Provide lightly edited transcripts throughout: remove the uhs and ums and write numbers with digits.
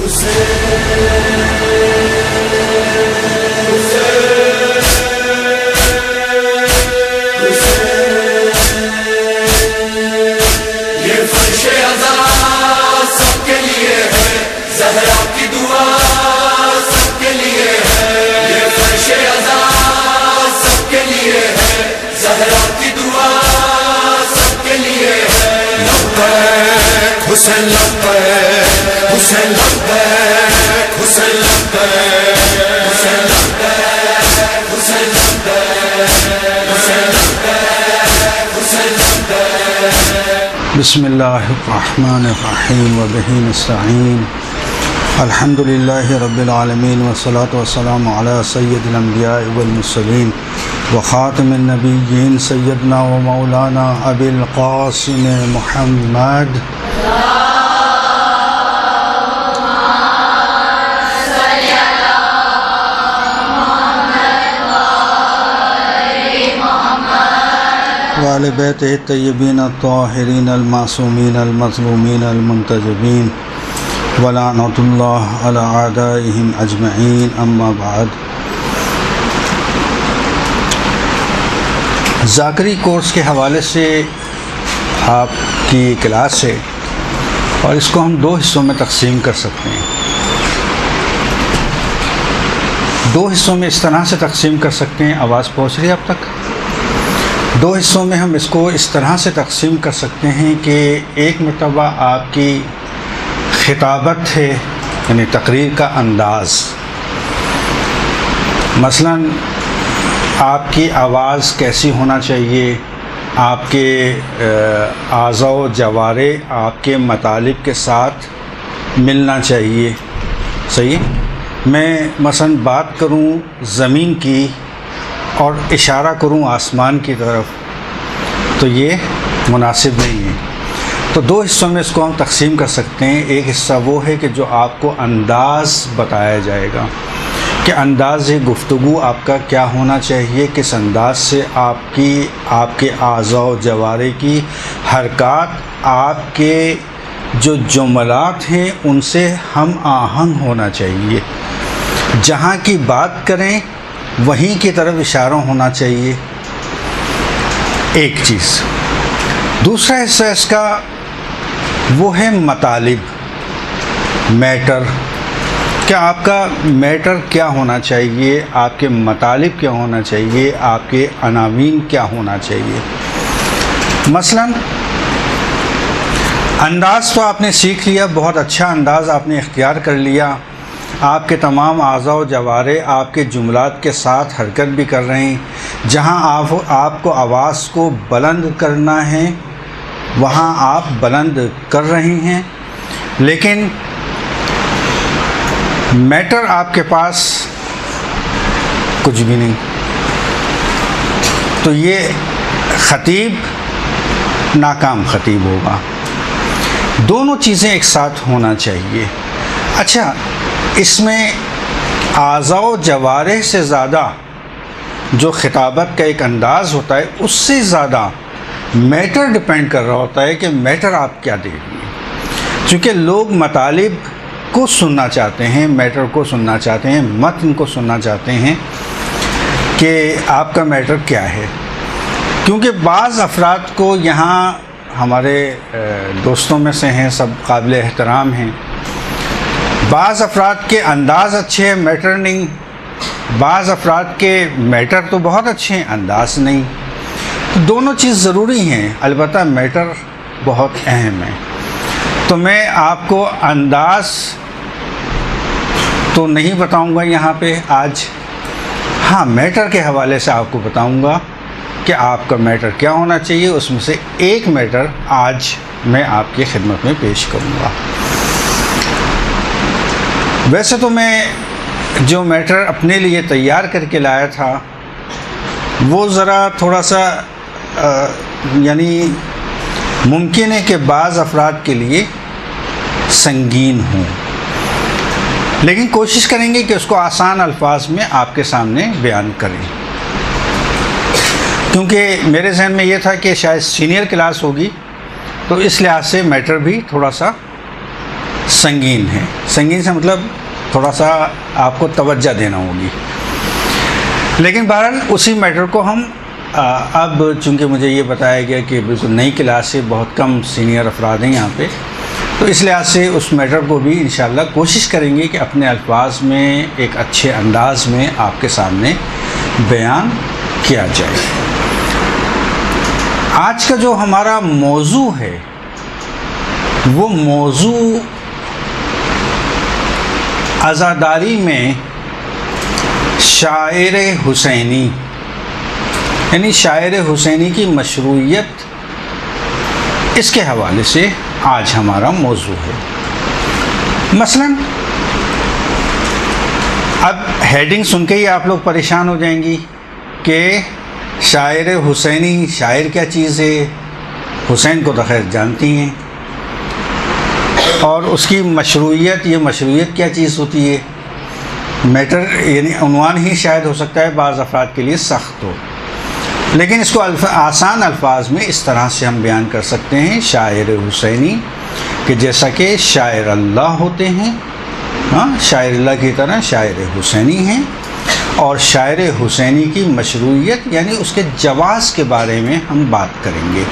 حسین لبیک حسین لبیک حسین لبیک حسین لبیک حسین لبیک حسین لبیک حسین لبیک. بسم اللہ الرحمن الرحیم وبہ نستعین. الحمد للہ رب العالمین والصلاة والسلام علی سید الانبیاء والمرسلین وخاتم النبیین سیدنا و مولانا ابی القاسم محمد وآل بیتہ الطیبین الطاہرین المعصومین المظلومین المنتجبین ولعنۃ اللہ علی اعدائہم اجمعین. اما بعد. ذاکری کورس کے حوالے سے آپ کی کلاس ہے اور اس کو ہم دو حصوں میں تقسیم کر سکتے ہیں. دو حصوں میں اس طرح سے تقسیم کر سکتے ہیں. آواز پہنچ رہی ہے اب تک؟ دو حصوں میں ہم اس کو اس طرح سے تقسیم کر سکتے ہیں کہ ایک مرتبہ آپ کی خطابت ہے، یعنی تقریر کا انداز. مثلا آپ کی آواز کیسی ہونا چاہیے، آپ کے اعضاء و جوارح آپ کے مطالب کے ساتھ ملنا چاہیے. صحیح. میں مثلا بات کروں زمین کی اور اشارہ کروں آسمان کی طرف تو یہ مناسب نہیں ہے. تو دو حصوں میں اس کو ہم تقسیم کر سکتے ہیں. ایک حصہ وہ ہے کہ جو آپ کو انداز بتایا جائے گا کہ انداز گفتگو آپ کا کیا ہونا چاہیے، کس انداز سے آپ کے اعضاء و جوارح کی حرکات، آپ کے جو جملات ہیں ان سے ہم آہنگ ہونا چاہیے. جہاں کی بات کریں وہیں کی طرف اشارہ ہونا چاہیے. ایک چیز. دوسرا حصہ اس کا وہ ہے مطالب، میٹر. کہ آپ کا میٹر کیا ہونا چاہیے، آپ کے مطالب کیا ہونا چاہیے، آپ کے عناوین کیا ہونا چاہیے. مثلا انداز تو آپ نے سیکھ لیا، بہت اچھا انداز آپ نے اختیار کر لیا. آپ کے تمام اعضاء و جوارح آپ کے جملات کے ساتھ حرکت بھی کر رہے ہیں. جہاں آپ کو آواز کو بلند کرنا ہے وہاں آپ بلند کر رہے ہیں، لیکن میٹر آپ کے پاس کچھ بھی نہیں. تو یہ خطیب ناکام خطیب ہوگا. دونوں چیزیں ایک ساتھ ہونا چاہیے. اچھا، اس میں اعضاء و جوارح سے زیادہ جو خطابت کا ایک انداز ہوتا ہے اس سے زیادہ میٹر ڈپینڈ کر رہا ہوتا ہے کہ میٹر آپ کیا دے رہی ہیں. چونکہ لوگ مطالب کو سننا چاہتے ہیں، میٹر کو سننا چاہتے ہیں، متن کو سننا چاہتے ہیں کہ آپ کا میٹر کیا ہے. کیونکہ بعض افراد کو یہاں ہمارے دوستوں میں سے ہیں، سب قابل احترام ہیں. بعض افراد کے انداز اچھے ہیں، میٹر نہیں. بعض افراد کے میٹر تو بہت اچھے ہیں، انداز نہیں. دونوں چیز ضروری ہیں، البتہ میٹر بہت اہم ہے. تو میں آپ کو انداز تو نہیں بتاؤں گا یہاں پہ آج. ہاں، میٹر کے حوالے سے آپ کو بتاؤں گا کہ آپ کا میٹر کیا ہونا چاہیے. اس میں سے ایک میٹر آج میں آپ کی خدمت میں پیش کروں گا. ویسے تو میں جو میٹر اپنے لیے تیار کر کے لایا تھا وہ ذرا تھوڑا سا یعنی ممکن ہے کہ بعض افراد کے لیے سنگین ہوں، لیکن کوشش کریں گے کہ اس کو آسان الفاظ میں آپ کے سامنے بیان کریں. کیونکہ میرے ذہن میں یہ تھا کہ شاید سینئر کلاس ہوگی تو اس لحاظ سے میٹر بھی تھوڑا سا سنگین ہے. سنگین سے مطلب تھوڑا سا آپ کو توجہ دینا ہوگی. لیکن بہرحال اسی میٹر کو ہم اب چونکہ مجھے یہ بتایا گیا کہ بالکل نئی کلاس سے بہت کم سینئر افراد ہیں یہاں پہ، تو اس لحاظ سے اس میٹر کو بھی انشاءاللہ کوشش کریں گے کہ اپنے الفاظ میں ایک اچھے انداز میں آپ کے سامنے بیان کیا جائے. آج کا جو ہمارا موضوع ہے وہ موضوع عزاداری میں شاعر حسینی، یعنی شاعر حسینی کی مشروعیت، اس کے حوالے سے آج ہمارا موضوع ہے. مثلا اب ہیڈنگ سن کے ہی آپ لوگ پریشان ہو جائیں گی کہ شاعر حسینی، شاعر کیا چیز ہے؟ حسین کو تو خیر جانتی ہیں، اور اس کی مشروعیت، یہ مشروعیت کیا چیز ہوتی ہے؟ میٹر یعنی عنوان ہی شاید ہو سکتا ہے بعض افراد کے لیے سخت ہو، لیکن اس کو آسان الفاظ میں اس طرح سے ہم بیان کر سکتے ہیں. شاعر حسینی کہ جیسا کہ شاعر اللہ ہوتے ہیں، ہاں، شاعر اللہ کی طرح شاعر حسینی ہیں. اور شاعر حسینی کی مشروعیت یعنی اس کے جواز کے بارے میں ہم بات کریں گے.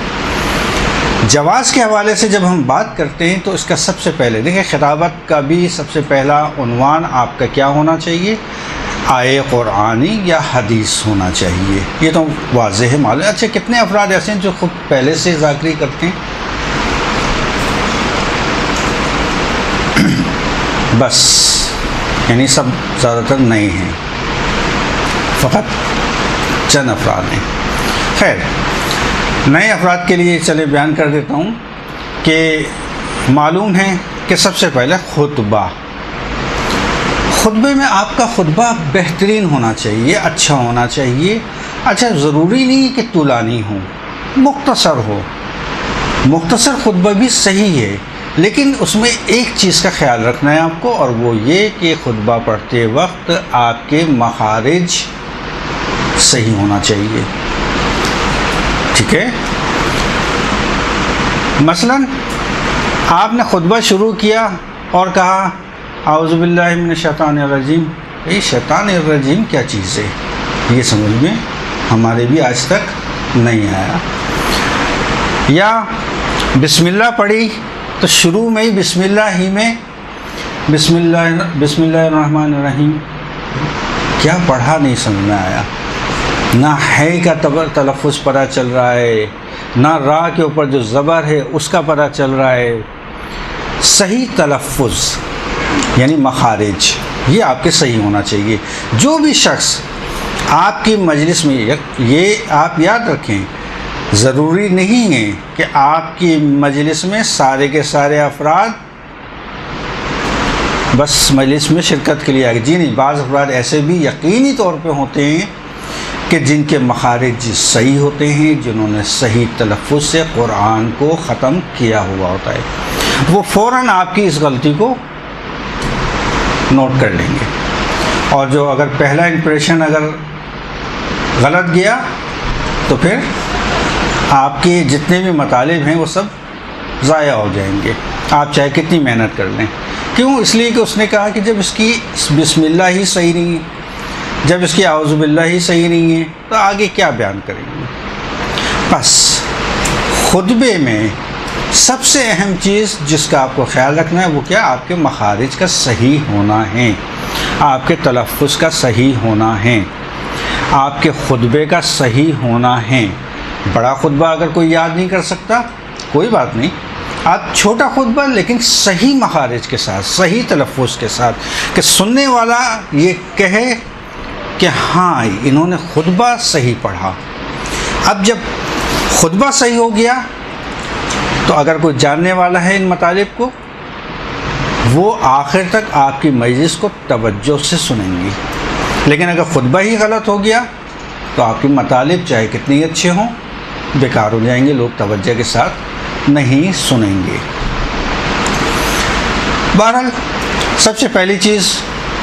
جواز کے حوالے سے جب ہم بات کرتے ہیں تو اس کا سب سے پہلے دیکھیں، خطابت کا بھی سب سے پہلا عنوان آپ کا کیا ہونا چاہیے؟ آئے قرآنی یا حدیث ہونا چاہیے. یہ تو واضح ہے، معلوم. اچھا، کتنے افراد ایسے ہیں جو خود پہلے سے ذاکری کرتے ہیں؟ بس، یعنی سب زیادہ تر نئے ہیں، فقط چند افراد ہیں. خیر، نئے افراد کے لیے چلے بیان کر دیتا ہوں کہ معلوم ہے کہ سب سے پہلے خطبے میں آپ کا خطبہ بہترین ہونا چاہیے، اچھا ہونا چاہیے. اچھا، ضروری نہیں کہ طولانی ہو، مختصر ہو. مختصر خطبہ بھی صحیح ہے، لیکن اس میں ایک چیز کا خیال رکھنا ہے آپ کو، اور وہ یہ کہ خطبہ پڑھتے وقت آپ کے مخارج صحیح ہونا چاہیے. ٹھیک ہے؟ مثلا آپ نے خطبہ شروع کیا اور کہا اعوذ باللہ من الشیطان الرجیم. یہ شیطان الرجیم کیا چیز ہے؟ یہ سمجھ میں ہمارے بھی آج تک نہیں آیا. یا بسم اللہ پڑھی تو شروع میں ہی بسم اللہ ہی میں بسم اللہ الرحمن الرحیم، کیا پڑھا نہیں سمجھ میں آیا. نہ ہے کا تلفظ پتہ چل رہا ہے، نہ را کے اوپر جو زبر ہے اس کا پتہ چل رہا ہے. صحیح تلفظ یعنی مخارج، یہ آپ کے صحیح ہونا چاہیے. جو بھی شخص آپ کی مجلس میں، یہ آپ یاد رکھیں، ضروری نہیں ہے کہ آپ کی مجلس میں سارے کے سارے افراد بس مجلس میں شرکت کے لیے آئے. جی نہیں، بعض افراد ایسے بھی یقینی طور پہ ہوتے ہیں کہ جن کے مخارج صحیح ہوتے ہیں، جنہوں نے صحیح تلفظ سے قرآن کو ختم کیا ہوا ہوتا ہے. وہ فوراً آپ کی اس غلطی کو نوٹ کر لیں گے، اور جو اگر پہلا امپریشن اگر غلط گیا تو پھر آپ کے جتنے بھی مطالب ہیں وہ سب ضائع ہو جائیں گے، آپ چاہے کتنی محنت کر لیں. کیوں؟ اس لیے کہ اس نے کہا کہ جب اس کی بسم اللہ ہی صحیح نہیں ہے، جب اس کی اعوذ باللہ ہی صحیح نہیں ہے تو آگے کیا بیان کریں گے. بس خطبے میں سب سے اہم چیز جس کا آپ کو خیال رکھنا ہے وہ کیا؟ آپ کے مخارج کا صحیح ہونا ہے، آپ کے تلفظ کا صحیح ہونا ہے، آپ کے خطبے کا صحیح ہونا ہے. بڑا خطبہ اگر کوئی یاد نہیں کر سکتا کوئی بات نہیں، آپ چھوٹا خطبہ لیکن صحیح مخارج کے ساتھ، صحیح تلفظ کے ساتھ، کہ سننے والا یہ کہے کہ ہاں انہوں نے خطبہ صحیح پڑھا. اب جب خطبہ صحیح ہو گیا تو اگر کوئی جاننے والا ہے ان مطالب کو، وہ آخر تک آپ کی مجلس کو توجہ سے سنیں گی. لیکن اگر خطبہ ہی غلط ہو گیا تو آپ کے مطالب چاہے کتنے ہی اچھے ہوں بیکار ہو جائیں گے، لوگ توجہ کے ساتھ نہیں سنیں گے. بہرحال سب سے پہلی چیز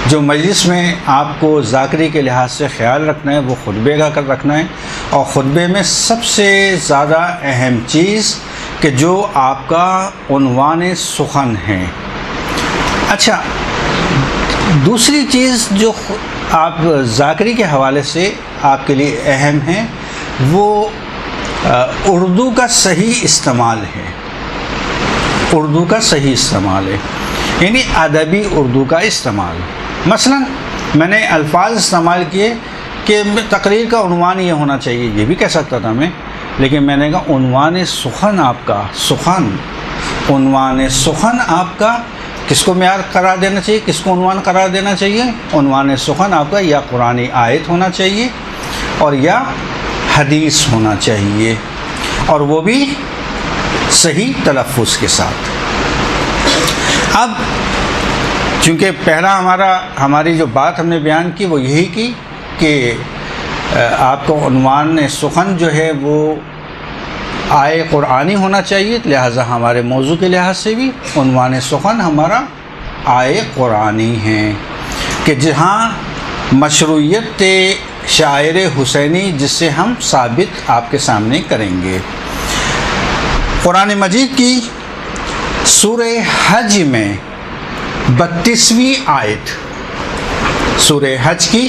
جو مجلس میں آپ کو ذاکری کے لحاظ سے خیال رکھنا ہے وہ خطبے کا کر رکھنا ہے. اور خطبے میں سب سے زیادہ اہم چیز کہ جو آپ کا عنوان سخن ہے، اچھا، دوسری چیز جو آپ ذاکری کے حوالے سے آپ کے لیے اہم ہے وہ اردو کا صحیح استعمال ہے. اردو کا صحیح استعمال ہے، یعنی ادبی اردو کا استعمال. مثلا میں نے الفاظ استعمال کیے کہ تقریر کا عنوان یہ ہونا چاہیے، یہ بھی کہہ سکتا تھا میں، لیکن میں نے کہا عنوان سخن آپ کا، عنوان سخن آپ کا کس کو معیار قرار دینا چاہیے، کس کو عنوان قرار دینا چاہیے؟ عنوان سخن آپ کا یا قرآنی آیت ہونا چاہیے اور یا حدیث ہونا چاہیے، اور وہ بھی صحیح تلفظ کے ساتھ. اب چونکہ پہلا ہماری جو بات ہم نے بیان کی وہ یہی کی کہ آپ کو عنوان سخن جو ہے وہ آئے قرآنی ہونا چاہیے، لہٰذا ہمارے موضوع کے لحاظ سے بھی عنوان سخن ہمارا آئے قرآنی ہے، کہ جہاں مشروعیت شاعر حسینی جس سے ہم ثابت آپ کے سامنے کریں گے. قرآن مجید کی سورہ حج میں 32ویں آیت، سورہ حج کی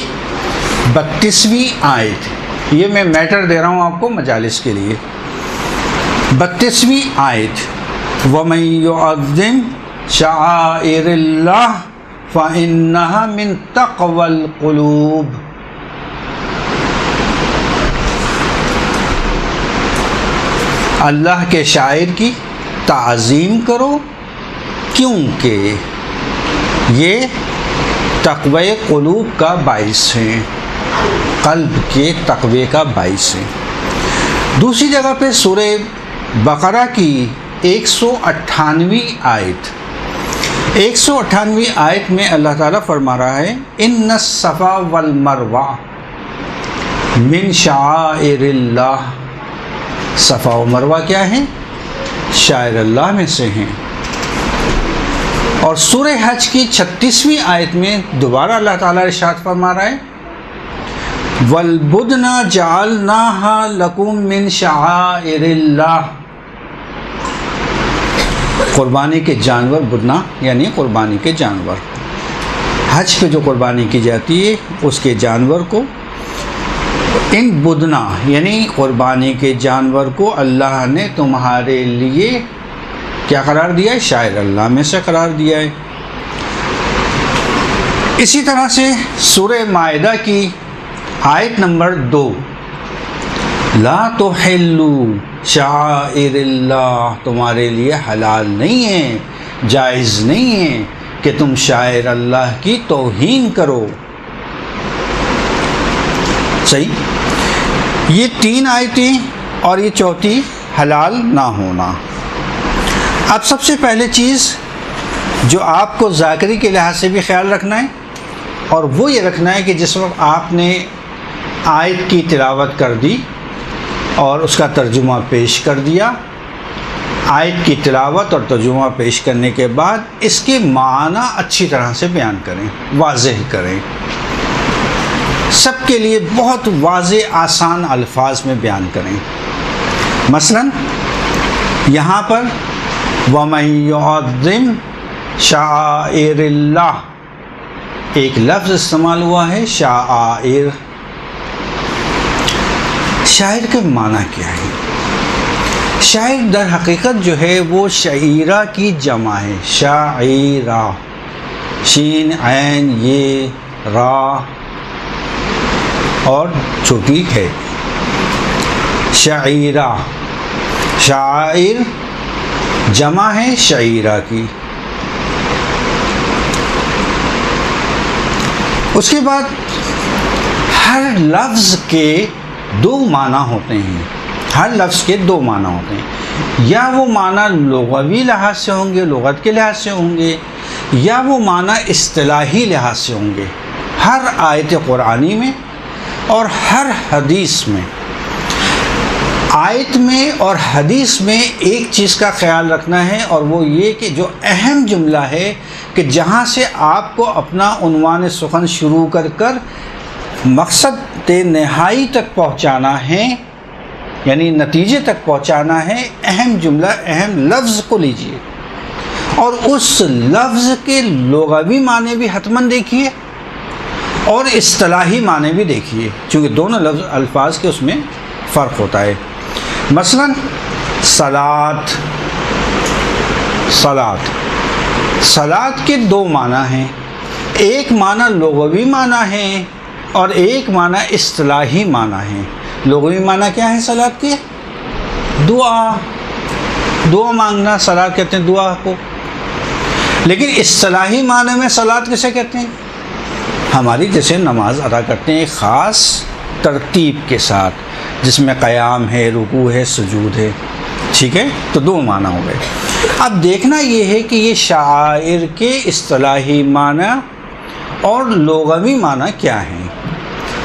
32ویں آیت، یہ میں میٹر دے رہا ہوں آپ کو مجالس کے لیے. 32ویں آیت، وَمَن يُعَظِّمْ شَعَائِرَ اللَّهِ فَإِنَّهَا مِن تَقْوَى الْقُلُوبِ. اللہ کے شاعر کی تعظیم کرو کیونکہ یہ تقوی قلوب کا باعث ہے، قلب کے تقوی کا باعث ہے. دوسری جگہ پہ سورہ بقرہ کی 198ویں آیت، 198ویں آیت میں اللہ تعالیٰ فرما رہا ہے ان الصفا والمروہ من شعائر اللہ. صفا و مروہ کیا ہیں؟ شاعر اللہ میں سے ہیں. اور سورہ حج کی 36ویں آیت میں دوبارہ اللہ تعالیٰ ارشاد فرما رہا ہے وَالْبُدْنَ جَعَلْنَاهَا لَكُم مِّن شَعَائِرِ اللَّهِ. قربانی کے جانور، بدنا یعنی قربانی کے جانور، حج پہ جو قربانی کی جاتی ہے اس کے جانور کو، ان بدنا یعنی قربانی کے جانور کو اللہ نے تمہارے لیے کیا قرار دیا ہے؟ شاعر اللہ میں سے قرار دیا ہے. اسی طرح سے سورہ مائدہ کی آیت نمبر 2، لا تحلوا شعائر اللہ، تمہارے لیے حلال نہیں ہے، جائز نہیں ہے کہ تم شاعر اللہ کی توہین کرو. صحیح، یہ 3 آیتیں اور یہ چوتھی حلال نہ ہونا. اب سب سے پہلے چیز جو آپ کو ذاکری کے لحاظ سے بھی خیال رکھنا ہے اور وہ یہ رکھنا ہے کہ جس وقت آپ نے آیت کی تلاوت کر دی اور اس کا ترجمہ پیش کر دیا، آیت کی تلاوت اور ترجمہ پیش کرنے کے بعد اس کے معنی اچھی طرح سے بیان کریں، واضح کریں، سب کے لیے بہت واضح آسان الفاظ میں بیان کریں. مثلا یہاں پر وَمَن يُعَظِّمْ شَعَائِرَ اللَّهِ ایک لفظ استعمال ہوا ہے شعائر. شاعر کے معنی کیا ہے؟ شاعر در حقیقت جو ہے وہ شعیرہ کی جمع ہے. شاعرہ، شین عین یہ را اور چھوٹی ہے. شعیرہ، شاعر جمع ہے شعیرہ کی. اس کے بعد ہر لفظ کے 2 معنی ہوتے ہیں، ہر لفظ کے 2 معنی ہوتے ہیں. یا وہ معنی لغوی لحاظ سے ہوں گے، لغت کے لحاظ سے ہوں گے، یا وہ معنی اصطلاحی لحاظ سے ہوں گے. ہر آیت قرآنی میں اور ہر حدیث میں، آیت میں اور حدیث میں ایک چیز کا خیال رکھنا ہے، اور وہ یہ کہ جو اہم جملہ ہے کہ جہاں سے آپ کو اپنا عنوان سخن شروع کر مقصد نہائی تک پہنچانا ہے، یعنی نتیجے تک پہنچانا ہے، اہم جملہ، اہم لفظ کو لیجئے اور اس لفظ کے لغوی معنی بھی حتماً دیکھیے اور اصطلاحی معنی بھی دیکھیے، چونکہ دونوں الفاظ کے اس میں فرق ہوتا ہے۔ مثلا صلاۃ، صلاۃ کے دو معنی ہیں، ایک معنی لغوی معنی ہے اور ایک معنی اصطلاحی معنی ہے۔ لغوی معنی کیا ہے صلاۃ کے؟ دعا مانگنا، صلاۃ کہتے ہیں دعا کو۔ لیکن اصطلاحی معنی میں صلاۃ کسے کہتے ہیں؟ ہماری جیسے نماز ادا کرتے ہیں ایک خاص ترتیب کے ساتھ، جس میں قیام ہے، رکوع ہے، سجود ہے، ٹھیک ہے؟ تو دو معنی ہو گئے۔ اب دیکھنا یہ ہے کہ یہ شاعر کے اصطلاحی معنی اور لغوی معنی کیا ہیں،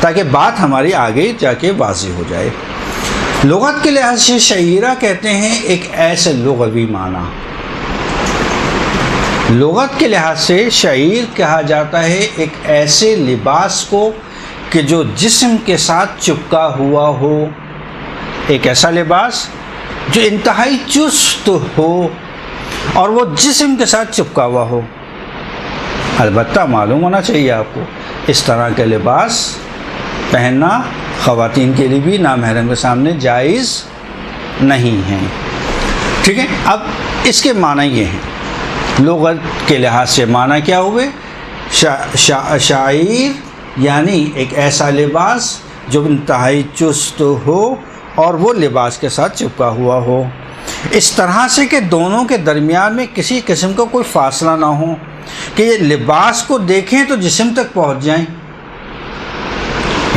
تاکہ بات ہماری آگے جا کے واضح ہو جائے۔ لغت کے لحاظ سے شعیرہ کہتے ہیں ایک ایسے لغوی معنی، لغت کے لحاظ سے شعیر کہا جاتا ہے ایک ایسے لباس کو کہ جو جسم کے ساتھ چپکا ہوا ہو، ایک ایسا لباس جو انتہائی چست ہو اور وہ جسم کے ساتھ چپکا ہوا ہو۔ البتہ معلوم ہونا چاہیے آپ کو، اس طرح کے لباس پہننا خواتین کے لیے بھی نامحرم کے سامنے جائز نہیں ہے، ٹھیک ہے؟ اب اس کے معنی یہ ہیں، لغت کے لحاظ سے معنی کیا ہوئے؟ شاعر یعنی ایک ایسا لباس جو انتہائی چست ہو اور وہ لباس کے ساتھ چپکا ہوا ہو، اس طرح سے کہ دونوں کے درمیان میں کسی قسم کا کوئی فاصلہ نہ ہو کہ یہ لباس کو دیکھیں تو جسم تک پہنچ جائیں،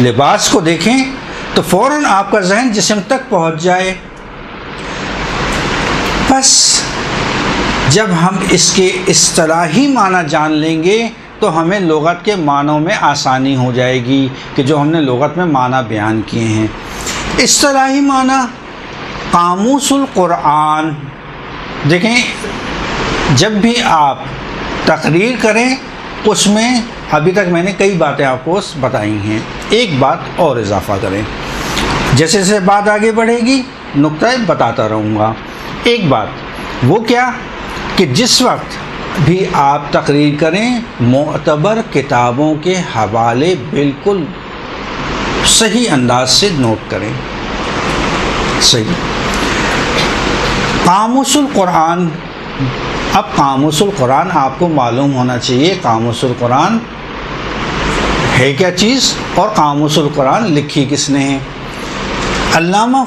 لباس کو دیکھیں تو فوراً آپ کا ذہن جسم تک پہنچ جائے۔ بس جب ہم اس کے اصطلاحی معنی جان لیں گے تو ہمیں لغت کے معنوں میں آسانی ہو جائے گی کہ جو ہم نے لغت میں معنی بیان کیے ہیں۔ اصطلاحی معنی قاموس القرآن، دیکھیں جب بھی آپ تقریر کریں اس میں ابھی تک میں نے کئی باتیں آپ کو بتائی ہیں، ایک بات اور اضافہ کریں، جیسے جیسے بات آگے بڑھے گی نقطہ بتاتا رہوں گا۔ ایک بات وہ کیا کہ جس وقت بھی آپ تقریر کریں معتبر کتابوں کے حوالے بالکل صحیح انداز سے نوٹ کریں۔ صحیح قاموس القرآن، اب قاموس القرآن آپ کو معلوم ہونا چاہیے قاموس القرآن ہے کیا چیز اور قاموس القرآن لکھی کس نے ہے۔ علامہ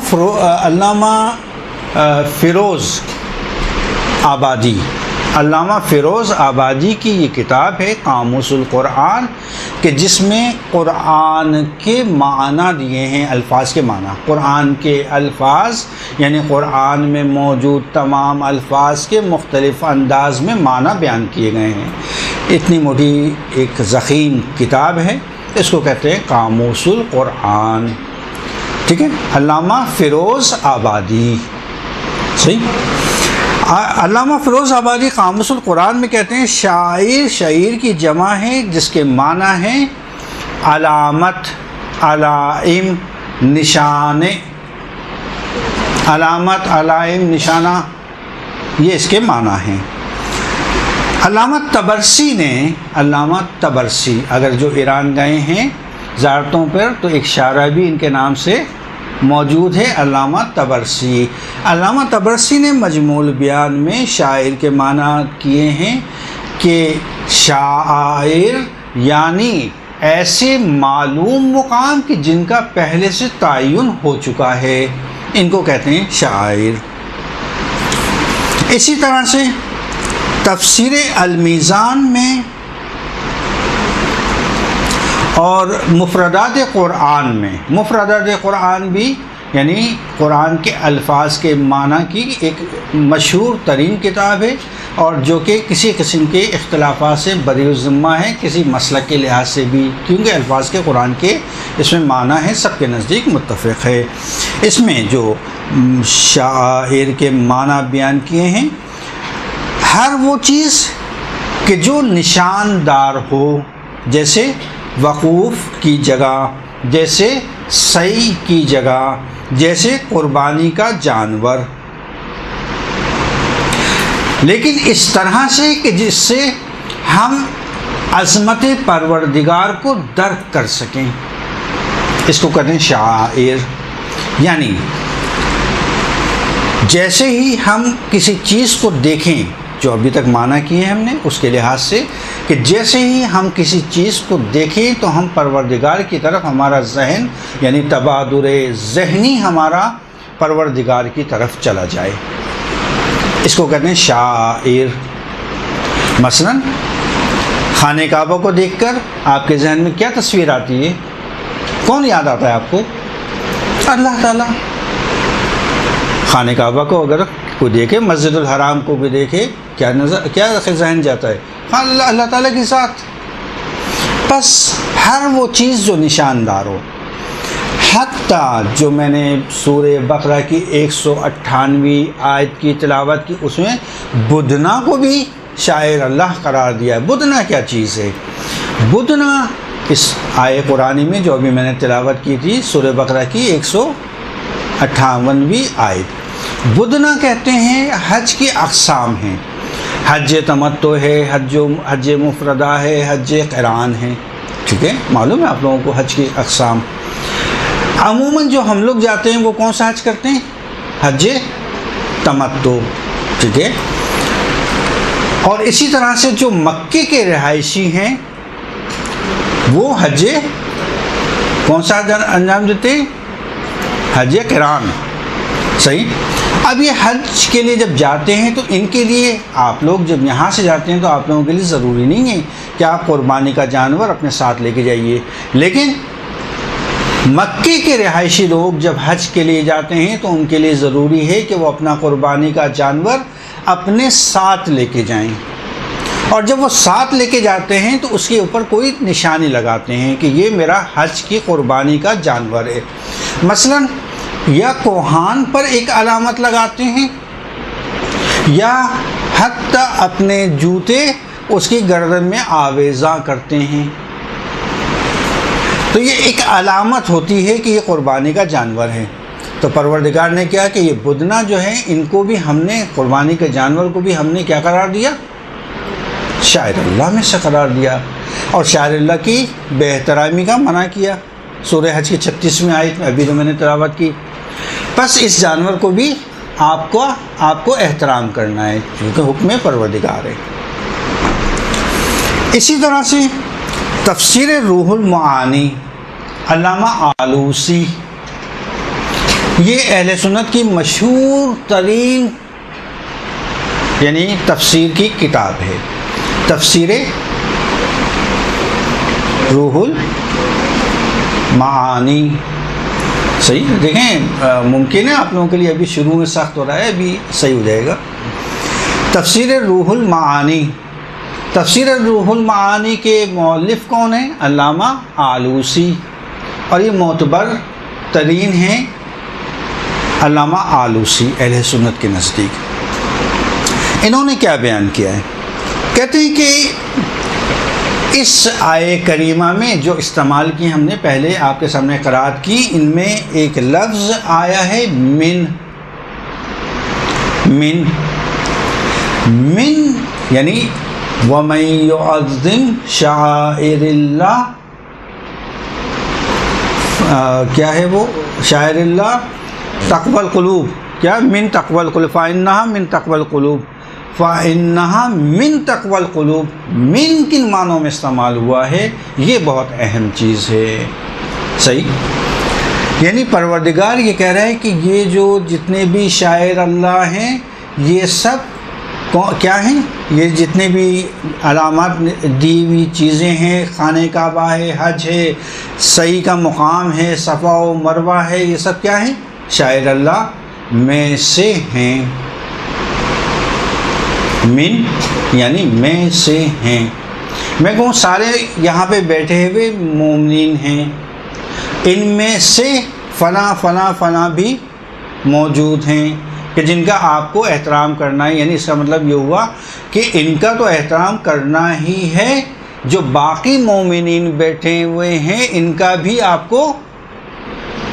فیروز آبادی کی یہ کتاب ہے قاموس القرآن، کہ جس میں قرآن کے معنی دیے ہیں، الفاظ کے معنی، قرآن کے الفاظ یعنی قرآن میں موجود تمام الفاظ کے مختلف انداز میں معنی بیان کیے گئے ہیں۔ اتنی موٹی ایک ضخیم کتاب ہے، اس کو کہتے ہیں قاموس القرآن، ٹھیک ہے؟ علامہ فیروز آبادی، صحیح۔ علامہ فیروز آبادی قاموس القرآن میں کہتے ہیں شعیر کی جمع ہے جس کے معنی ہیں علامت، علائم، نشانے، علامت، علائم، نشانہ، یہ اس کے معنی ہیں۔ علامہ طبرسی اگر جو ایران گئے ہیں زیارتوں پر تو ایک شارع بھی ان کے نام سے موجود ہے، علامہ طبرسی۔ علامہ طبرسی نے مجموع البیان میں شاعر کے معنی کیے ہیں کہ شاعر یعنی ایسے معلوم مقام کہ جن کا پہلے سے تعین ہو چکا ہے، ان کو کہتے ہیں شاعر۔ اسی طرح سے تفسیر المیزان میں اور مفردات قرآن بھی یعنی قرآن کے الفاظ کے معنی کی ایک مشہور ترین کتاب ہے، اور جو کہ کسی قسم کے اختلافات سے بری الذمہ ہے، کسی مسلک کے لحاظ سے بھی، کیونکہ الفاظ کے قرآن کے اس میں معنی ہے سب کے نزدیک متفق ہے۔ اس میں جو شاعر کے معنی بیان کیے ہیں، ہر وہ چیز کہ جو نشاندار ہو، جیسے وقوف کی جگہ، جیسے سعی کی جگہ، جیسے قربانی کا جانور۔ لیکن اس طرح سے کہ جس سے ہم عظمت پروردگار کو درک کر سکیں. اس کو کہتے ہیں شعائر. یعنی جیسے ہی ہم کسی چیز کو دیکھیں، جو ابھی تک معنی کیے ہم نے اس کے لحاظ سے، کہ جیسے ہی ہم کسی چیز کو دیکھیں تو ہم پروردگار کی طرف ہمارا ذہن یعنی تبادر ذہنی ہمارا پروردگار کی طرف چلا جائے. اس کو کہتے ہیں شعائر. مثلا خانہ کعبہ کو دیکھ کر آپ کے ذہن میں کیا تصویر آتی ہے؟ کون یاد آتا ہے آپ کو؟ اللہ تعالیٰ. خانہ کعبہ کو اگر کوئی دیکھے، مسجد الحرام کو بھی دیکھے، کیا ذہن جاتا ہے؟ اللہ تعالیٰ کی ذات. بس ہر وہ چیز جو نشاندار ہو، حتیٰ جو میں نے سورہ بقرہ کی 198 آیت کی تلاوت کی، اس میں بدنا کو بھی شاعر اللہ قرار دیا ہے. بدنا کیا چیز ہے؟ بدنا اس آیہ قرآنی میں جو ابھی میں نے تلاوت کی تھی سورہ بقرہ کی 158ویں آیت، بدنا کہتے ہیں حج کی اقسام ہیں. حج تمتع ہے، حج مفردہ ہے، حج قران ہے. ٹھیک ہے، معلوم ہے آپ لوگوں کو حج کی اقسام. عموماً جو ہم لوگ جاتے ہیں وہ کون سا حج کرتے ہیں؟ حج تمتع. ٹھیک ہے. اور اسی طرح سے جو مکے کے رہائشی ہیں وہ حج کون سا انجام دیتے ہیں؟ حج قران. صحیح. اب یہ حج کے لیے جب جاتے ہیں تو ان کے لیے آپ لوگ جب یہاں سے جاتے ہیں تو آپ لوگوں کے لیے ضروری نہیں ہے کہ آپ قربانی کا جانور اپنے ساتھ لے کے جائیے. لیکن مکے کے رہائشی لوگ جب حج کے لیے جاتے ہیں تو ان کے لیے ضروری ہے کہ وہ اپنا قربانی کا جانور اپنے ساتھ لے کے جائیں. اور جب وہ ساتھ لے کے جاتے ہیں تو اس کے اوپر کوئی نشانی لگاتے ہیں کہ یہ میرا حج کی قربانی کا جانور ہے. مثلا یا کوہان پر ایک علامت لگاتے ہیں، یا حتیٰ اپنے جوتے اس کی گردن میں آویزاں کرتے ہیں. تو یہ ایک علامت ہوتی ہے کہ یہ قربانی کا جانور ہے. تو پروردگار نے کیا کہ یہ بدنا جو ہے ان کو بھی ہم نے، قربانی کے جانور کو بھی ہم نے کیا قرار دیا؟ شاعر اللہ میں سے قرار دیا. اور شاعر اللہ کی بے احترامی کا منع کیا سورہ حج کی 36ویں آیت میں، ابھی تو میں نے تلاوت کی. بس اس جانور کو بھی آپ کو احترام کرنا ہے کیونکہ حکم پروردگار ہے. اسی طرح سے تفسیر روح المعانی علامہ آلوسی، یہ اہل سنت کی مشہور ترین یعنی تفسیر کی کتاب ہے. تفسیر روح المعانی. صحیح. دیکھیں ممکن ہے آپ لوگوں کے لیے ابھی شروع میں سخت ہو رہا ہے، ابھی صحیح ہو جائے گا. تفسیر روح المعانی. تفسیر روح المعانی کے مؤلف کون ہیں؟ علامہ آلوسی. اور یہ معتبر ترین ہیں علامہ آلوسی اہل سنت کے نزدیک. انہوں نے کیا بیان کیا ہے؟ کہتے ہیں کہ اس آیہ کریمہ میں جو استعمال کی ہم نے پہلے آپ کے سامنے قرات کی، ان میں ایک لفظ آیا ہے من. من یعنی وَمَن يُعَظِّمْ شَعَائِرِ اللَّهِ، کیا ہے وہ شاعر اللہ؟ تقوی القلوب. کیا؟ من تقوی القلوب. فَإِنَّهَا من تقوی القلوب. فَإِنَّهَا من تقوی القلوب. من کن معنوں میں استعمال ہوا ہے؟ یہ بہت اہم چیز ہے. صحیح. یعنی پروردگار یہ کہہ رہا ہے کہ یہ جو جتنے بھی شاعر اللہ ہیں یہ سب کیا ہیں؟ یہ جتنے بھی علامات دی ہوئی چیزیں ہیں، خانہ کعبہ ہے، حج ہے، سعی کا مقام ہے، صفا و مروہ ہے، یہ سب کیا ہیں؟ شاعر اللہ میں سے ہیں. من یعنی میں سے ہیں. میں کہوں سارے یہاں پہ بیٹھے ہوئے مومنین ہیں، ان میں سے فلاں فلاں فلاں بھی موجود ہیں کہ جن کا آپ کو احترام کرنا ہے. یعنی اس کا مطلب یہ ہوا کہ ان کا تو احترام کرنا ہی ہے، جو باقی مومنین بیٹھے ہوئے ہیں ان کا بھی آپ کو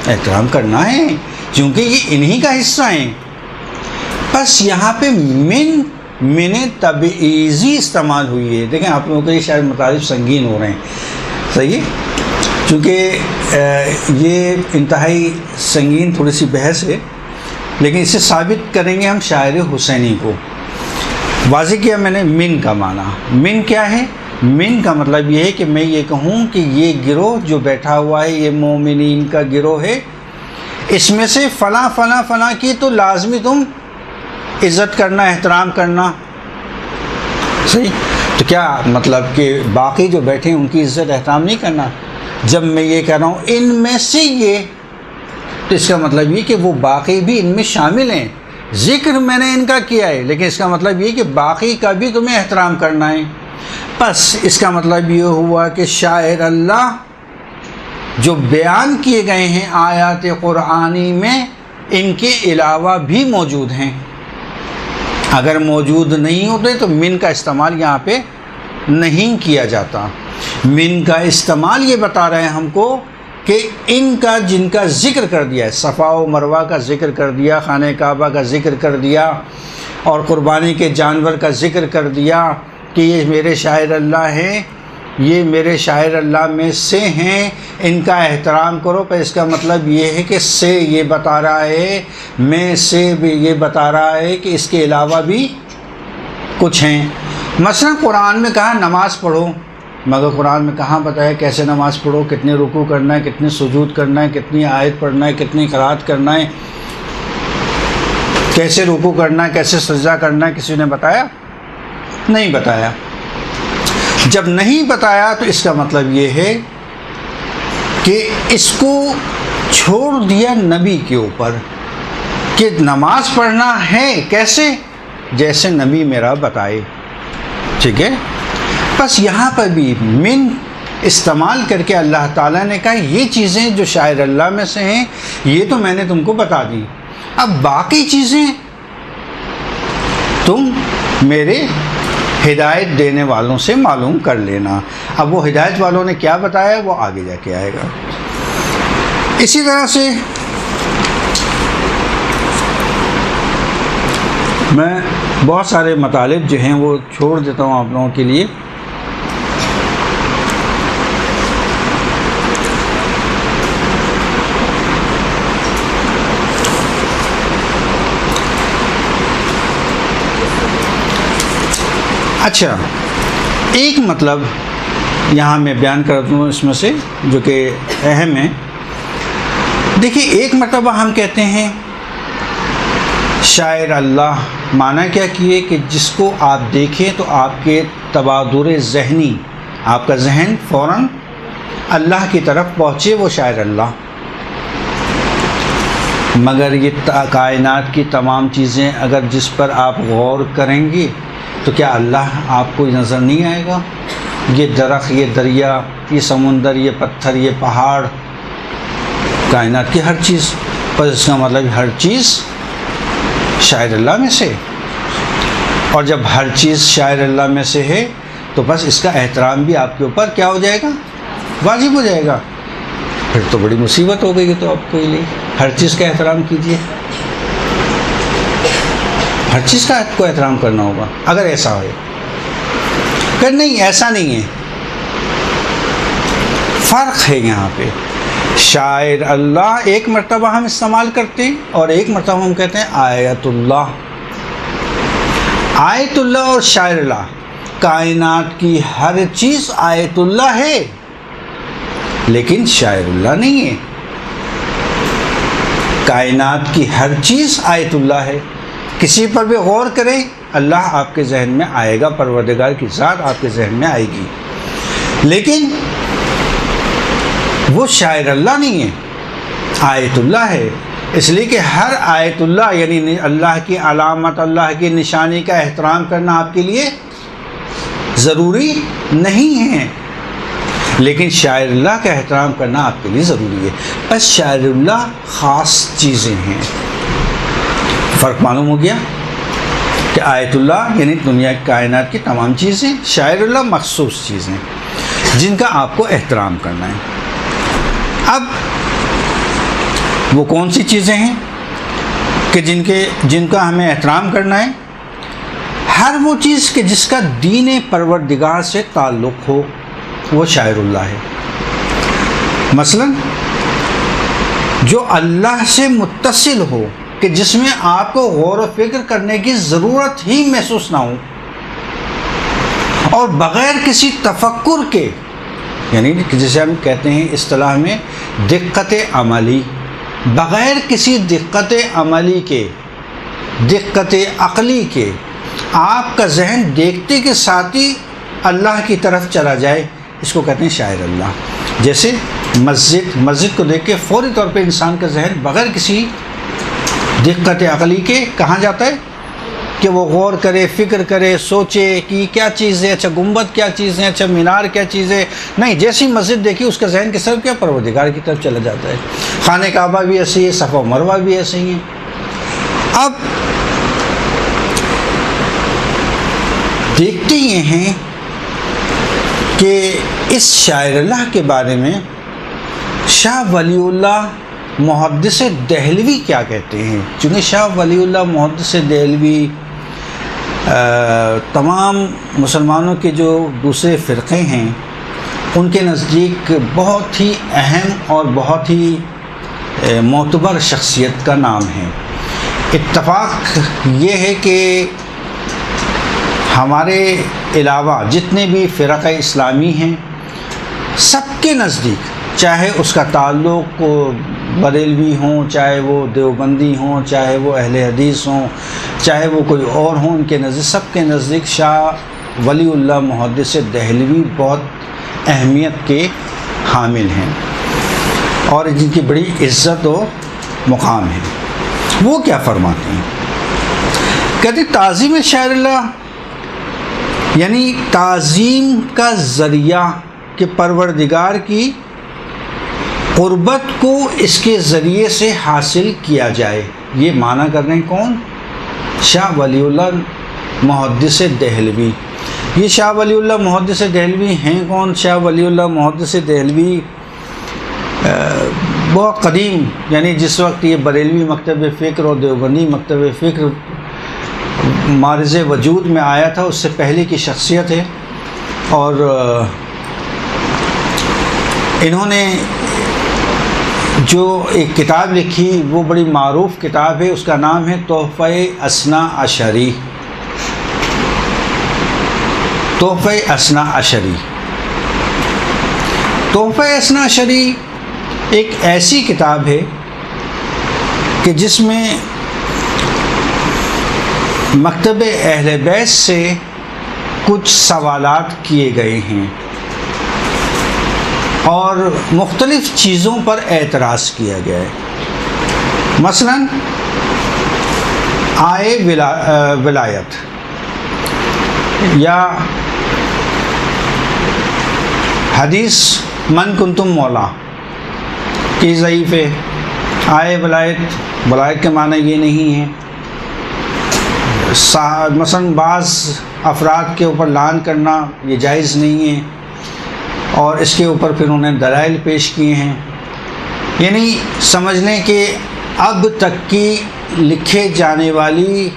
احترام کرنا ہے کیونکہ یہ انہی کا حصہ ہیں. بس یہاں پہ من من تبعیضی استعمال ہوئی ہے. دیکھیں آپ لوگوں کے لیے شاید مطالب سنگین ہو رہے ہیں, صحیح, چونکہ یہ انتہائی سنگین تھوڑی سی بحث ہے, لیکن اسے ثابت کریں گے ہم شاعر حسینی کو. واضح کیا میں نے من کا معنی. من کیا ہے؟ من کا مطلب یہ ہے کہ میں یہ کہوں کہ یہ گروہ جو بیٹھا ہوا ہے یہ مومنین کا گروہ ہے, اس میں سے فلاں فلاں فلاں کی تو لازمی تم عزت کرنا, احترام کرنا, صحیح. تو کیا مطلب کہ باقی جو بیٹھے ہیں ان کی عزت احترام نہیں کرنا؟ جب میں یہ کہہ رہا ہوں ان میں سے یہ, تو اس کا مطلب یہ کہ وہ باقی بھی ان میں شامل ہیں. ذکر میں نے ان کا کیا ہے, لیکن اس کا مطلب یہ کہ باقی کا بھی تمہیں احترام کرنا ہے. بس اس کا مطلب یہ ہوا کہ شاعر اللہ جو بیان کیے گئے ہیں آیات قرآنی میں, ان کے علاوہ بھی موجود ہیں. اگر موجود نہیں ہوتے تو من کا استعمال یہاں پہ نہیں کیا جاتا. من کا استعمال یہ بتا رہے ہیں ہم کو کہ ان کا جن کا ذکر کر دیا ہے, صفا و مروہ کا ذکر کر دیا, خانہ کعبہ کا ذکر کر دیا, اور قربانی کے جانور کا ذکر کر دیا کہ یہ میرے شاعر اللہ ہیں, یہ میرے شاعر اللہ میں سے ہیں, ان کا احترام کرو. پر اس کا مطلب یہ ہے کہ سے یہ بتا رہا ہے, میں سے بھی یہ بتا رہا ہے کہ اس کے علاوہ بھی کچھ ہیں. مثلا قرآن میں کہا نماز پڑھو, مگر قرآن میں کہاں بتایا کیسے نماز پڑھو, کتنے رکوع کرنا ہے, کتنے سجود کرنا ہے, کتنی آیت پڑھنا ہے, کتنی قرات کرنا ہے, کیسے رکوع کرنا ہے, کیسے سجدہ کرنا ہے؟ کسی نے بتایا؟ نہیں بتایا. جب نہیں بتایا تو اس کا مطلب یہ ہے کہ اس کو چھوڑ دیا نبی کے اوپر کہ نماز پڑھنا ہے کیسے, جیسے نبی میرا بتائے. ٹھیک ہے, بس یہاں پر بھی من استعمال کر کے اللہ تعالیٰ نے کہا یہ چیزیں جو شاعر اللہ میں سے ہیں یہ تو میں نے تم کو بتا دی, اب باقی چیزیں تم میرے ہدایت دینے والوں سے معلوم کر لینا. اب وہ ہدایت والوں نے کیا بتایا وہ آگے جا کے آئے گا. اسی طرح سے میں بہت سارے مطالب جو ہیں وہ چھوڑ دیتا ہوں آپ لوگوں کے لیے. اچھا, ایک مطلب یہاں میں بیان کرتا ہوں اس میں سے جو کہ اہم ہے. دیکھیے, ایک مرتبہ ہم کہتے ہیں شاعر اللہ, معنی کیا کیے کہ جس کو آپ دیکھیں تو آپ کے تبادر ذہنی, آپ کا ذہن فوراً اللہ کی طرف پہنچے, وہ شاعر اللہ. مگر یہ کائنات کی تمام چیزیں اگر جس پر آپ غور کریں گے تو کیا اللہ آپ کو نظر نہیں آئے گا؟ یہ درخت, یہ دریا, یہ سمندر, یہ پتھر, یہ پہاڑ, کائنات کی ہر چیز. پر اس کا مطلب ہر چیز شاعر اللہ میں سے. اور جب ہر چیز شاعر اللہ میں سے ہے تو بس اس کا احترام بھی آپ کے اوپر کیا ہو جائے گا؟ واجب ہو جائے گا. پھر تو بڑی مصیبت ہو گئی. تو آپ کو لیے ہر چیز کا احترام کیجیے, ہر چیز کا آپ کو احترام کرنا ہوگا اگر ایسا ہو. کہ نہیں ایسا نہیں ہے, فرق ہے یہاں پہ. شاعر اللہ ایک مرتبہ ہم استعمال کرتے ہیں اور ایک مرتبہ ہم کہتے ہیں آیت اللہ. آیت اللہ اور شاعر اللہ, کائنات کی ہر چیز آیت اللہ ہے لیکن شاعر اللہ نہیں ہے. کائنات کی ہر چیز آیت اللہ ہے. کسی پر بھی غور کریں اللہ آپ کے ذہن میں آئے گا, پروردگار کی ذات آپ کے ذہن میں آئے گی, لیکن وہ شاعر اللہ نہیں ہے, آیت اللہ ہے. اس لیے کہ ہر آیت اللہ یعنی اللہ کی علامت, اللہ کی نشانی کا احترام کرنا آپ کے لیے ضروری نہیں ہے, لیکن شاعر اللہ کا احترام کرنا آپ کے لیے ضروری ہے. بس شاعر اللہ خاص چیزیں ہیں. فرق معلوم ہو گیا کہ آیت اللہ یعنی دنیا کی کائنات کی تمام چیزیں, شاعر اللہ مخصوص چیزیں جن کا آپ کو احترام کرنا ہے. اب وہ کون سی چیزیں ہیں کہ جن کا ہمیں احترام کرنا ہے؟ ہر وہ چیز کہ جس کا دین پروردگار سے تعلق ہو وہ شاعر اللہ ہے. مثلا جو اللہ سے متصل ہو کہ جس میں آپ کو غور و فکر کرنے کی ضرورت ہی محسوس نہ ہو، اور بغیر کسی تفکر کے، یعنی جسے ہم کہتے ہیں اصطلاح میں دقت عملی، بغیر کسی دقت عملی کے، دقت عقلی کے، آپ کا ذہن دیکھتے کے ساتھ ہی اللہ کی طرف چلا جائے، اس کو کہتے ہیں شاعر اللہ. جیسے مسجد کو دیکھ کے فوری طور پہ انسان کا ذہن بغیر کسی دقت عقلی کے کہاں جاتا ہے کہ وہ غور کرے، فکر کرے، سوچے کہ کیا چیز ہے، اچھا گنبد کیا چیز ہے، اچھا مینار کیا چیز ہے. نہیں، جیسی مسجد دیکھی اس کا ذہن کس طرف کیا؟ پروردگار کی طرف چلا جاتا ہے. خانہ کعبہ بھی ایسے ہی ہے، صفا و مروہ بھی ایسے ہی ہیں. اب دیکھتے یہ ہیں کہ اس شاعر اللہ کے بارے میں شاہ ولی اللہ محدث دہلوی کیا کہتے ہیں. چونکہ شاہ ولی اللہ محدث دہلوی تمام مسلمانوں کے جو دوسرے فرقے ہیں ان کے نزدیک بہت ہی اہم اور بہت ہی معتبر شخصیت کا نام ہے. اتفاق یہ ہے کہ ہمارے علاوہ جتنے بھی فرق اسلامی ہیں سب کے نزدیک، چاہے اس کا تعلق بریلوی ہوں، چاہے وہ دیوبندی ہوں، چاہے وہ اہل حدیث ہوں، چاہے وہ کوئی اور ہوں، ان کے نزدیک، سب کے نزدیک شاہ ولی اللہ محدث دہلوی بہت اہمیت کے حامل ہیں اور جن کی بڑی عزت و مقام ہے. وہ کیا فرماتے ہیں؟ کہتے تعظیم شاعر اللہ یعنی تعظیم کا ذریعہ کہ پروردگار کی قربت کو اس کے ذریعے سے حاصل کیا جائے. یہ معنی کر رہے ہیں کون؟ شاہ ولی اللہ محدث دہلوی. یہ شاہ ولی اللہ محدث دہلوی ہیں کون؟ شاہ ولی اللہ محدث دہلوی بہت قدیم، یعنی جس وقت یہ بریلوی مکتب فکر اور دیوبندی مکتب فکر معرض وجود میں آیا تھا اس سے پہلے کی شخصیت ہے. اور انہوں نے جو ایک کتاب لکھی وہ بڑی معروف کتاب ہے، اس کا نام ہے تحفہ اثنا عشری. تحفہ اثنا عشری. تحفہ اثنا عشری ایک ایسی کتاب ہے کہ جس میں مکتب اہل بیت سے کچھ سوالات کیے گئے ہیں اور مختلف چیزوں پر اعتراض کیا گیا ہے. مثلا آئے ولایت یا حدیث من کنتم مولا کی ضعیف ہے. آئے ولایت کے معنی یہ نہیں ہے. مثلا بعض افراد کے اوپر لعن کرنا یہ جائز نہیں ہے، اور اس کے اوپر پھر انہوں نے دلائل پیش کیے ہیں. یعنی سمجھ لیں کہ اب تک کی لکھے جانے والی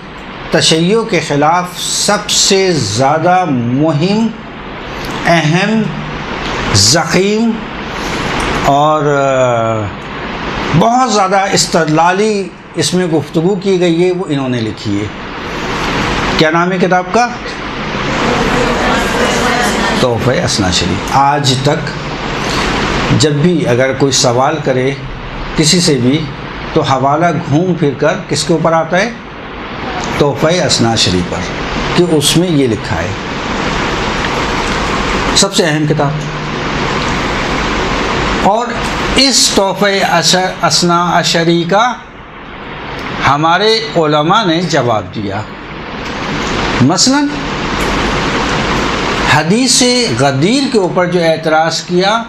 تشیع کے خلاف سب سے زیادہ مہم، اہم، ضخیم اور بہت زیادہ استدلالی اس میں گفتگو کی گئی ہے، وہ انہوں نے لکھی ہے. کیا نام ہے کتاب کا؟ تحفہ اثنا عشری. آج تک جب بھی اگر کوئی سوال کرے کسی سے بھی تو حوالہ گھوم پھر کر کس کے اوپر آتا ہے؟ تحفہ اثنا عشری پر، کہ اس میں یہ لکھا ہے. سب سے اہم کتاب. اور اس تحفہ اثنا عشری کا ہمارے علماء نے جواب دیا. مثلا حدیث غدیر کے اوپر جو اعتراض کیا،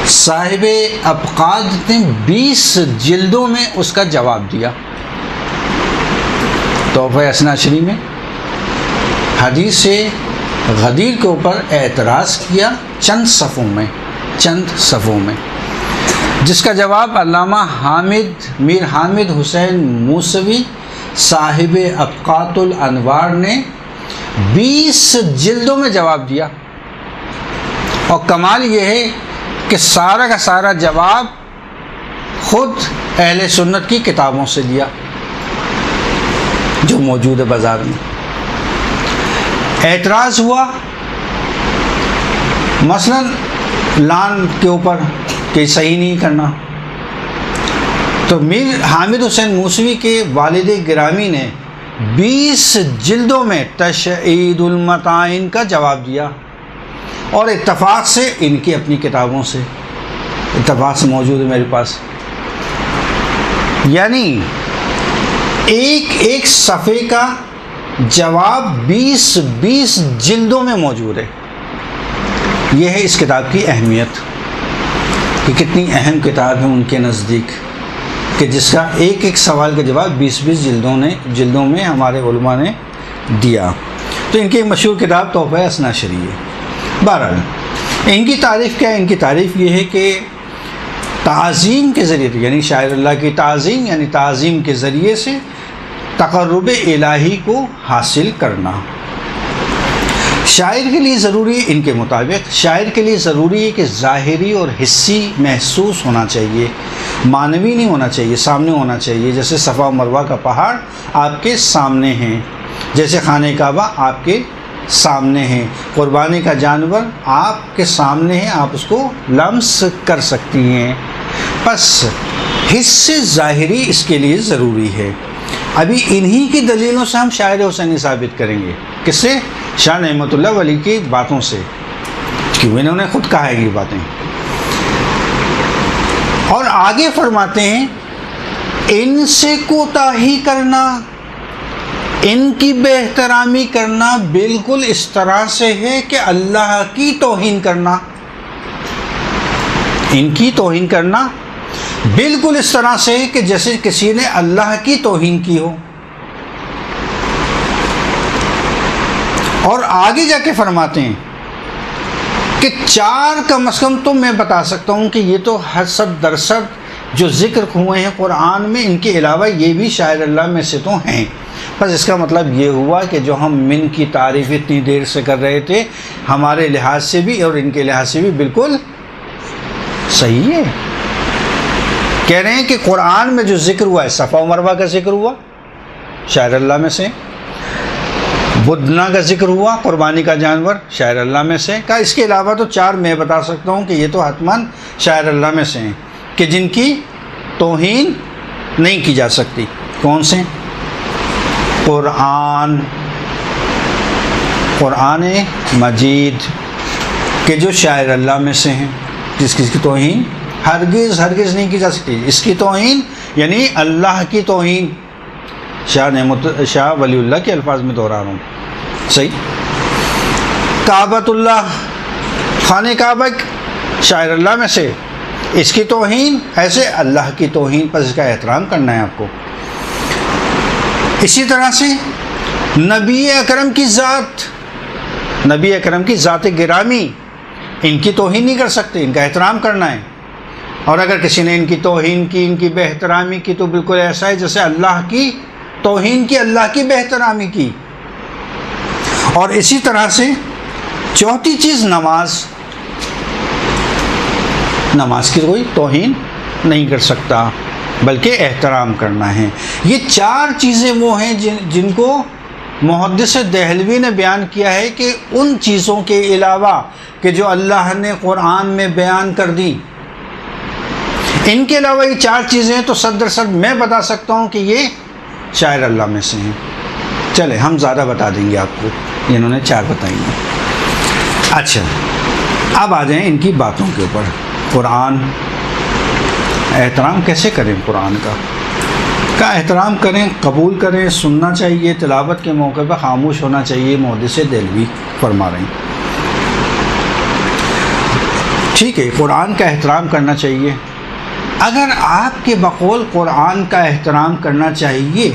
صاحب ابقاد نے 20 جلدوں میں اس کا جواب دیا. تحفہ اثنا عشری میں حدیث غدیر کے اوپر اعتراض کیا چند صفوں میں، جس کا جواب علامہ میر حامد حسین موسوی صاحب ابقات الانوار نے 20 جلدوں میں جواب دیا، اور کمال یہ ہے کہ سارا کا سارا جواب خود اہل سنت کی کتابوں سے لیا جو موجود ہے بازار میں۔ اعتراض ہوا مثلا لان کے اوپر کہ صحیح نہیں کرنا، تو میر حامد حسین موسوی کے والد گرامی نے 20 جلدوں میں تشعید المتائن کا جواب دیا، اور اتفاق سے ان کی اپنی کتابوں سے، اتفاق سے موجود ہے میرے پاس، یعنی ایک صفحے کا جواب 20 جلدوں میں موجود ہے۔ یہ ہے اس کتاب کی اہمیت کہ کتنی اہم کتاب ہے ان کے نزدیک، کہ جس کا ایک سوال کا جواب 20 جلدوں میں ہمارے علماء نے دیا۔ تو ان کی مشہور کتاب تحفہ اثنا عشری ہے۔ بہرحال ان کی تعریف کیا ہے؟ ان کی تعریف یہ ہے کہ تعظیم کے ذریعے، یعنی شاعر اللہ کی تعظیم، یعنی تعظیم کے ذریعے سے تقرب الہی کو حاصل کرنا۔ شاعر کے لیے ضروری ہے، ان کے مطابق شاعر کے لیے ضروری ہے کہ ظاہری اور حصی محسوس ہونا چاہیے، معنوی نہیں ہونا چاہیے، سامنے ہونا چاہیے۔ جیسے صفا و مروہ کا پہاڑ آپ کے سامنے ہیں، جیسے خانہ کعبہ آپ کے سامنے ہیں، قربانی کا جانور آپ کے سامنے ہے، آپ اس کو لمس کر سکتی ہیں۔ بس حص ظاہری اس کے لیے ضروری ہے۔ ابھی انہی کی دلیلوں سے ہم شاعر حسینی ثابت کریں گے۔ کس سے؟ شاہ نعمت اللہ ولی کی باتوں سے، کیوں انہوں نے خود کہا ہے یہ باتیں۔ اور آگے فرماتے ہیں ان سے کوتاہی کرنا، ان کی بے احترامی کرنا بالکل اس طرح سے ہے کہ اللہ کی توہین کرنا۔ ان کی توہین کرنا بالکل اس طرح سے ہے کہ جیسے کسی نے اللہ کی توہین کی ہو۔ اور آگے جا کے فرماتے ہیں کہ 4 کم از کم تو میں بتا سکتا ہوں کہ یہ تو 80% جو ذکر ہوئے ہیں قرآن میں، ان کے علاوہ یہ بھی شاعر اللہ میں سے تو ہیں۔ بس اس کا مطلب یہ ہوا کہ جو ہم من کی تعریف اتنی دیر سے کر رہے تھے، ہمارے لحاظ سے بھی اور ان کے لحاظ سے بھی بالکل صحیح ہے۔ کہہ رہے ہیں کہ قرآن میں جو ذکر ہوا ہے، صفا و مروہ کا ذکر ہوا شاعر اللہ میں سے، بدنا کا ذکر ہوا قربانی کا جانور شاعر اللہ میں سے کا، اس کے علاوہ تو 4 میں بتا سکتا ہوں کہ یہ تو حتماً شاعر اللہ میں سے ہیں کہ جن کی توہین نہیں کی جا سکتی۔ کون سے؟ قرآن مجید کہ جو شاعر اللہ میں سے ہیں، جس کی توہین ہرگز نہیں کی جا سکتی۔ اس کی توہین یعنی اللہ کی توہین، شاہ ولی اللہ کے الفاظ میں دہرا رہا ہوں، صحیح۔ کعبۃ اللہ، خانہ کعبہ شاعر اللہ میں سے، اس کی توہین ایسے اللہ کی توہین، پر اس کا احترام کرنا ہے آپ کو۔ اسی طرح سے نبی اکرم کی ذات گرامی، ان کی توہین نہیں کر سکتے، ان کا احترام کرنا ہے۔ اور اگر کسی نے ان کی توہین کی، ان کی بے احترامی کی، تو بالکل ایسا ہے جیسے اللہ کی توہین کی، اللہ کی بے احترامی کی۔ اور اسی طرح سے 4تھی چیز نماز کی کوئی توہین نہیں کر سکتا، بلکہ احترام کرنا ہے۔ یہ 4 چیزیں وہ ہیں جن کو محدث دہلوی نے بیان کیا ہے کہ ان چیزوں کے علاوہ کہ جو اللہ نے قرآن میں بیان کر دی، ان کے علاوہ یہ 4 چیزیں تو 100% میں بتا سکتا ہوں کہ یہ شاعر اللہ میں سے ہیں۔ چلے ہم زیادہ بتا دیں گے آپ کو، انہوں نے 4 بتائی ہیں۔ اچھا، اب آ جائیں ان کی باتوں کے اوپر۔ قرآن احترام کیسے کریں؟ قرآن کا احترام کریں، قبول کریں، سننا چاہیے، تلاوت کے موقع پر خاموش ہونا چاہیے، محدث دہلوی فرما رہے ہیں۔ ٹھیک ہے، قرآن کا احترام کرنا چاہیے۔ اگر آپ کے بقول قرآن کا احترام کرنا چاہیے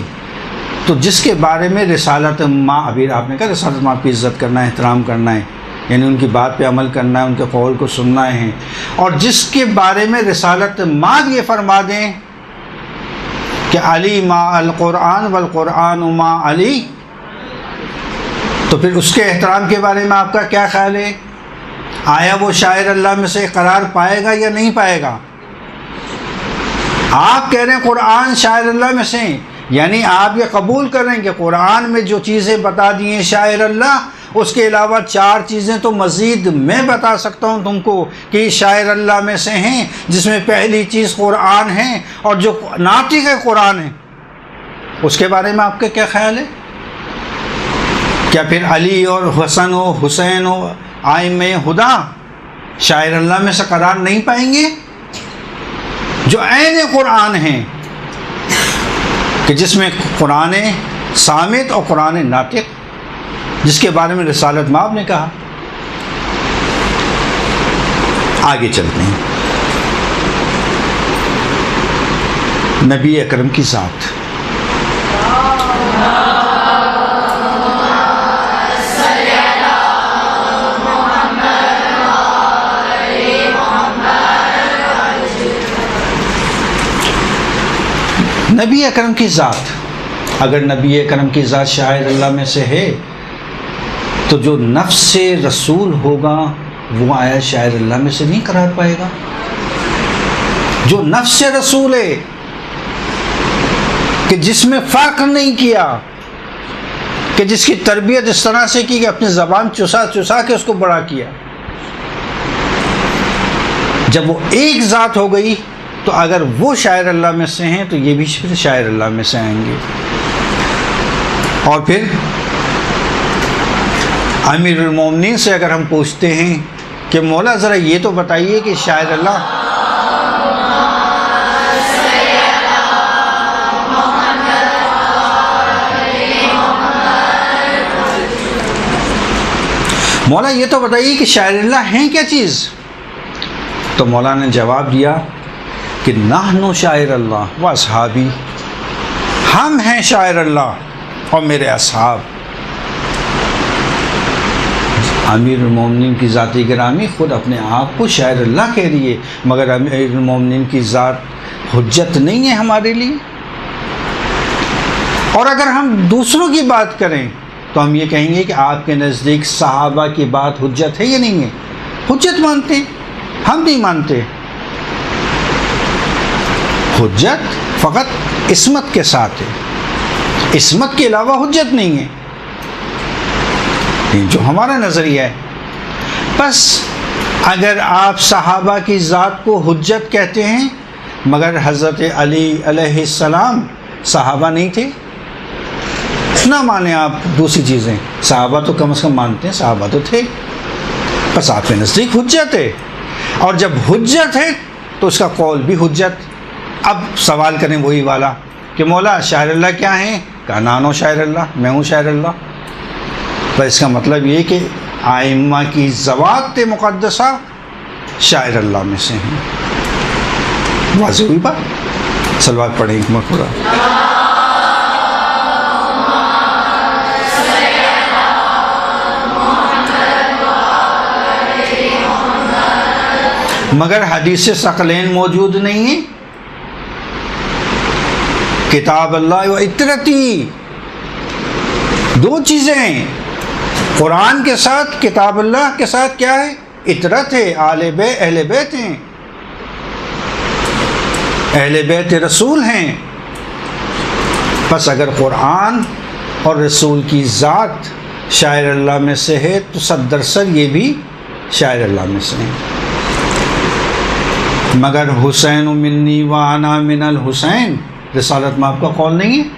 تو جس کے بارے میں رسالت ماں، ابھی آپ نے کہا رسالت ماں کی عزت کرنا ہے، احترام کرنا ہے، یعنی ان کی بات پہ عمل کرنا ہے، ان کے قول کو سننا ہے، اور جس کے بارے میں رسالت ماں یہ فرما دیں کہ علی ما القرآن والقرآن ما علی، تو پھر اس کے احترام کے بارے میں آپ کا کیا خیال ہے؟ آیا وہ شاعر اللہ میں سے قرار پائے گا یا نہیں پائے گا؟ آپ کہہ رہے ہیں قرآن شاعر اللہ میں سے ہیں، یعنی آپ یہ قبول کر رہے ہیں کہ قرآن میں جو چیزیں بتا دی ہیں شاعر اللہ، اس کے علاوہ 4 چیزیں تو مزید میں بتا سکتا ہوں تم کو کہ یہ شاعر اللہ میں سے ہیں، جس میں پہلی چیز قرآن ہے، اور جو ناطق ہے قرآن ہے۔ اس کے بارے میں آپ کا کیا خیال ہے؟ کیا پھر علی اور حسن و حسین و آئمہ ہدا شاعر اللہ میں سے قرار نہیں پائیں گے؟ جو عین قرآن ہیں، کہ جس میں قرآن صامت اور قرآن ناطق، جس کے بارے میں رسالت مآب نے کہا۔ آگے چلتے ہیں، نبی اکرم کی ذات۔ نبی اکرم کی ذات، اگر نبی اکرم کی ذات شاعر اللہ میں سے ہے تو جو نفس رسول ہوگا وہ آیا شاعر اللہ میں سے نہیں قرار پائے گا؟ جو نفس رسول ہے کہ جس میں فرق نہیں کیا، کہ جس کی تربیت اس طرح سے کی کہ اپنی زبان چسا چسا کے اس کو بڑا کیا، جب وہ ایک ذات ہو گئی تو اگر وہ شاعر اللہ میں سے ہیں تو یہ بھی پھر شاعر اللہ میں سے آئیں گے۔ اور پھر امیر المومنین سے اگر ہم پوچھتے ہیں کہ مولا ذرا یہ تو بتائیے کہ شاعر اللہ مولا یہ تو بتائیے کہ شاعر اللہ ہیں کیا چیز؟ تو مولا نے جواب دیا کہ نحن شاعر اللہ و اصحابی، ہم ہیں شاعر اللہ اور میرے اصحاب۔ امیر المومنین کی ذاتی گرامی خود اپنے آپ کو شاعر اللہ کہہ رہی ہے، مگر امیر المومنین کی ذات حجت نہیں ہے ہمارے لیے۔ اور اگر ہم دوسروں کی بات کریں تو ہم یہ کہیں گے کہ آپ کے نزدیک صحابہ کی بات حجت ہے یا نہیں ہے؟ حجت مانتے ہیں، ہم نہیں مانتے۔ حجت فقط عصمت کے ساتھ ہے، عصمت کے علاوہ حجت نہیں ہے، یہ جو ہمارا نظریہ ہے۔ بس اگر آپ صحابہ کی ذات کو حجت کہتے ہیں مگر حضرت علی علیہ السلام صحابہ نہیں تھے، نہ مانیں آپ دوسری چیزیں، صحابہ تو کم از کم مانتے ہیں، صحابہ تو تھے، بس آپ کے نزدیک حجت ہے۔ اور جب حجت ہے تو اس کا قول بھی حجت۔ اب سوال کریں وہی والا کہ مولا شاعر اللہ کیا ہیں؟ کہا نانو شاعر اللہ، میں ہوں شاعر اللہ۔ تو اس کا مطلب یہ کہ آئمہ کی ذوات مقدسہ شاعر اللہ میں سے ہیں۔ واضح ہوئی بات؟ صلوات پڑھیں ایک مرتبہ۔ مگر حدیث ثقلین موجود نہیں ہیں، کتاب اللہ و اطرتی، دو چیزیں ہیں، قرآن کے ساتھ کتاب اللہ کے ساتھ کیا ہے؟ اطرت ہے، اہل بیت ہیں، اہل بیت رسول ہیں۔ بس اگر قرآن اور رسول کی ذات شاعر اللہ میں سے ہے تو 100% یہ بھی شاعر اللہ میں سے ہیں۔ مگر حسین منی و انا من الحسین رسالت میں آپ کا قول نہیں ہے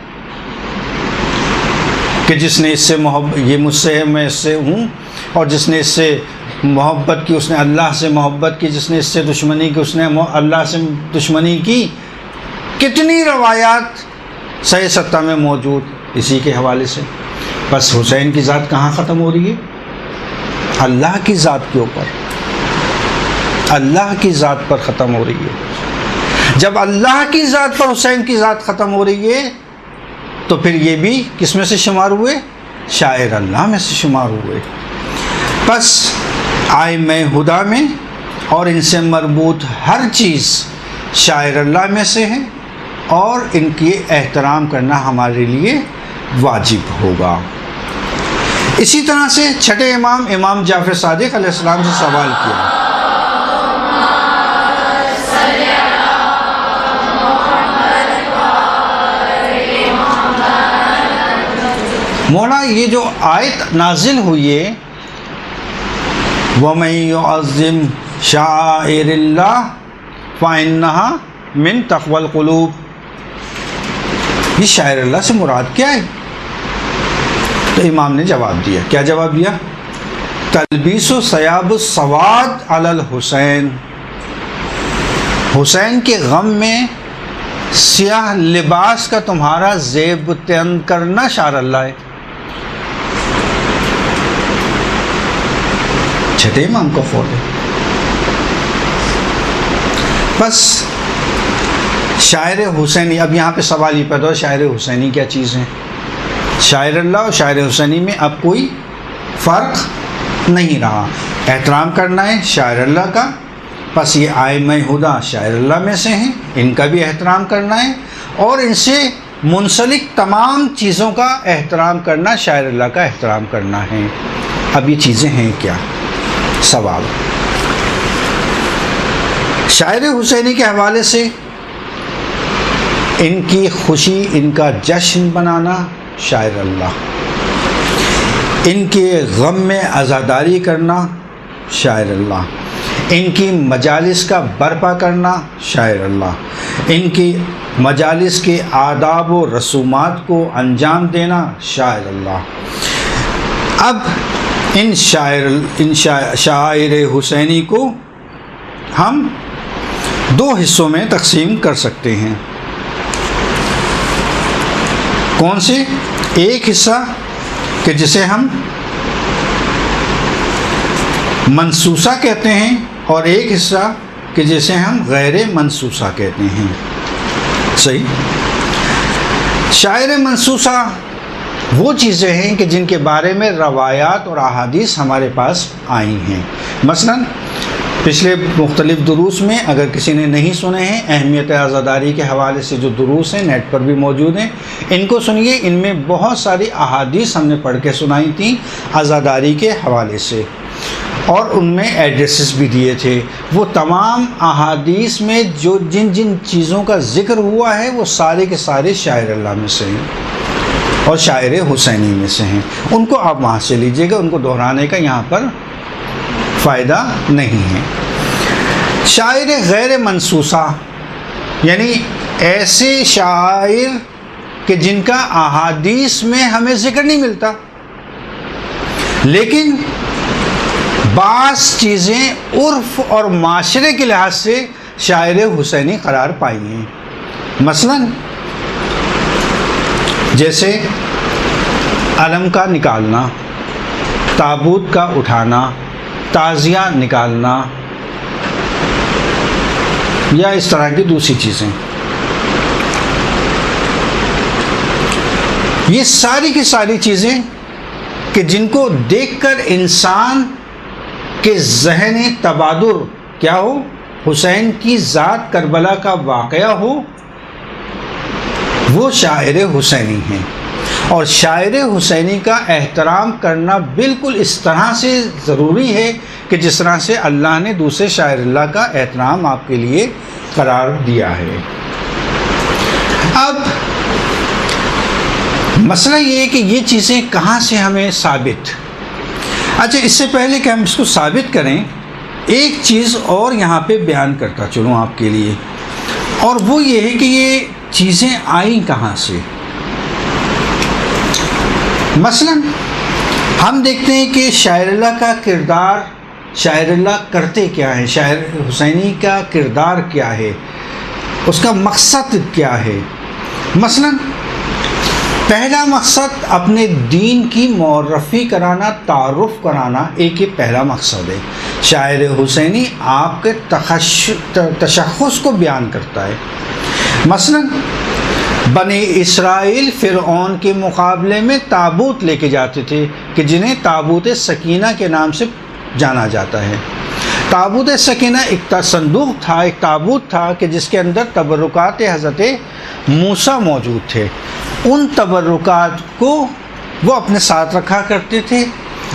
کہ جس نے اس سے محبت، یہ مجھ سے ہے میں اس سے ہوں، اور جس نے اس سے محبت کی اس نے اللہ سے محبت کی، جس نے اس سے دشمنی کی اس نے اللہ سے دشمنی کی۔ کتنی روایات صحیح ستہ میں موجود اسی کے حوالے سے۔ بس حسین کی ذات کہاں ختم ہو رہی ہے؟ اللہ کی ذات کے اوپر، اللہ کی ذات پر ختم ہو رہی ہے۔ جب اللہ کی ذات پر حسین کی ذات ختم ہو رہی ہے تو پھر یہ بھی کس میں سے شمار ہوئے؟ شاعر اللہ میں سے شمار ہوئے۔ بس آئمہ ہدا میں اور ان سے مربوط ہر چیز شاعر اللہ میں سے ہے، اور ان کی احترام کرنا ہمارے لیے واجب ہوگا۔ اسی طرح سے چھٹے امام امام جعفر صادق علیہ السلام سے سوال کیا، مولا یہ جو آیت نازل ہوئی ہے وَمَن يُعَظِّمْ شَعَائِرَ اللَّهِ فَإِنَّهَا مِن تَقْوَى الْقُلُوبِ، یہ شاعر اللہ سے مراد کیا ہے؟ تو امام نے جواب دیا، کیا جواب دیا؟ تلبیس و سیاب السواد علی الحسین، حسین کے غم میں سیاہ لباس کا تمہارا زیب تن کرنا شاعر اللہ ہے۔ چھٹے امام کا قول ہے۔ بس شاعر حسینی، اب یہاں پہ سوال یہ پیدا ہو، شاعر حسینی کیا چیز ہے؟ شاعر اللہ اور شاعر حسینی میں اب کوئی فرق نہیں رہا، احترام کرنا ہے شاعر اللہ کا، بس یہ ائمہ ہدی شاعر اللہ میں سے ہیں، ان کا بھی احترام کرنا ہے، اور ان سے منسلک تمام چیزوں کا احترام کرنا شاعر اللہ کا احترام کرنا ہے۔ اب یہ چیزیں ہیں کیا؟ سوال شاعر حسینی کے حوالے سے ان کی خوشی، ان کا جشن بنانا شاعر اللہ، ان کے غم میں عزاداری کرنا شاعر اللہ، ان کی مجالس کا برپا کرنا شاعر اللہ، ان کی مجالس کے آداب و رسومات کو انجام دینا شاعر اللہ۔ اب ان شاعر حسینی کو ہم دو حصوں میں تقسیم کر سکتے ہیں۔ کون سے؟ ایک حصہ کہ جسے ہم منصوصہ کہتے ہیں، اور ایک حصہ کہ جسے ہم غیر منصوصہ کہتے ہیں۔ صحیح؟ شاعر منصوصہ وہ چیزیں ہیں کہ جن کے بارے میں روایات اور احادیث ہمارے پاس آئی ہیں۔ مثلا پچھلے مختلف دروس میں اگر کسی نے نہیں سنے ہیں، اہمیت عزاداری کے حوالے سے جو دروس ہیں نیٹ پر بھی موجود ہیں، ان کو سنیے، ان میں بہت ساری احادیث ہم نے پڑھ کے سنائی تھیں عزاداری کے حوالے سے، اور ان میں ایڈریسز بھی دیے تھے۔ وہ تمام احادیث میں جو جن جن چیزوں کا ذکر ہوا ہے وہ سارے کے سارے شاعر اللہ میں سے ہیں اور شاعر حسینی میں سے ہیں، ان کو آپ وہاں سے لیجئے گا، ان کو دہرانے کا یہاں پر فائدہ نہیں ہے۔ شاعر غیر منصوصہ یعنی ایسے شاعر کہ جن کا احادیث میں ہمیں ذکر نہیں ملتا، لیکن بعض چیزیں عرف اور معاشرے کے لحاظ سے شاعر حسینی قرار پائی ہیں۔ مثلا جیسے علم کا نکالنا، تابوت کا اٹھانا، تعزیہ نکالنا، یا اس طرح کی دوسری چیزیں، یہ ساری کی ساری چیزیں کہ جن کو دیکھ کر انسان کے ذہن تبادر کیا ہو، حسین کی ذات کربلا کا واقعہ ہو، وہ شاعر حسینی ہیں۔ اور شاعر حسینی کا احترام کرنا بالکل اس طرح سے ضروری ہے کہ جس طرح سے اللہ نے دوسرے شاعر اللہ کا احترام آپ کے لیے قرار دیا ہے۔ اب مسئلہ یہ ہے کہ یہ چیزیں کہاں سے ہمیں ثابت، اچھا اس سے پہلے کہ ہم اس کو ثابت کریں، ایک چیز اور یہاں پہ بیان کرتا چلوں آپ کے لیے، اور وہ یہ ہے کہ یہ چیزیں آئیں کہاں سے۔ مثلا ہم دیکھتے ہیں کہ شاعر اللہ کا کردار، شاعر اللہ کرتے کیا ہیں، شاعر حسینی کا کردار کیا ہے، اس کا مقصد کیا ہے۔ مثلا پہلا مقصد اپنے دین کی معرفی کرانا، تعارف کرانا، ایک یہ پہلا مقصد ہے۔ شاعر حسینی آپ کے تشخص کو بیان کرتا ہے۔ مثلا بنی اسرائیل فرعون کے مقابلے میں تابوت لے کے جاتے تھے کہ جنہیں تابوت سکینہ کے نام سے جانا جاتا ہے۔ تابوت سکینہ ایک صندوق تھا، ایک تابوت تھا کہ جس کے اندر تبرکات حضرت موسیٰ موجود تھے. ان تبرکات کو وہ اپنے ساتھ رکھا کرتے تھے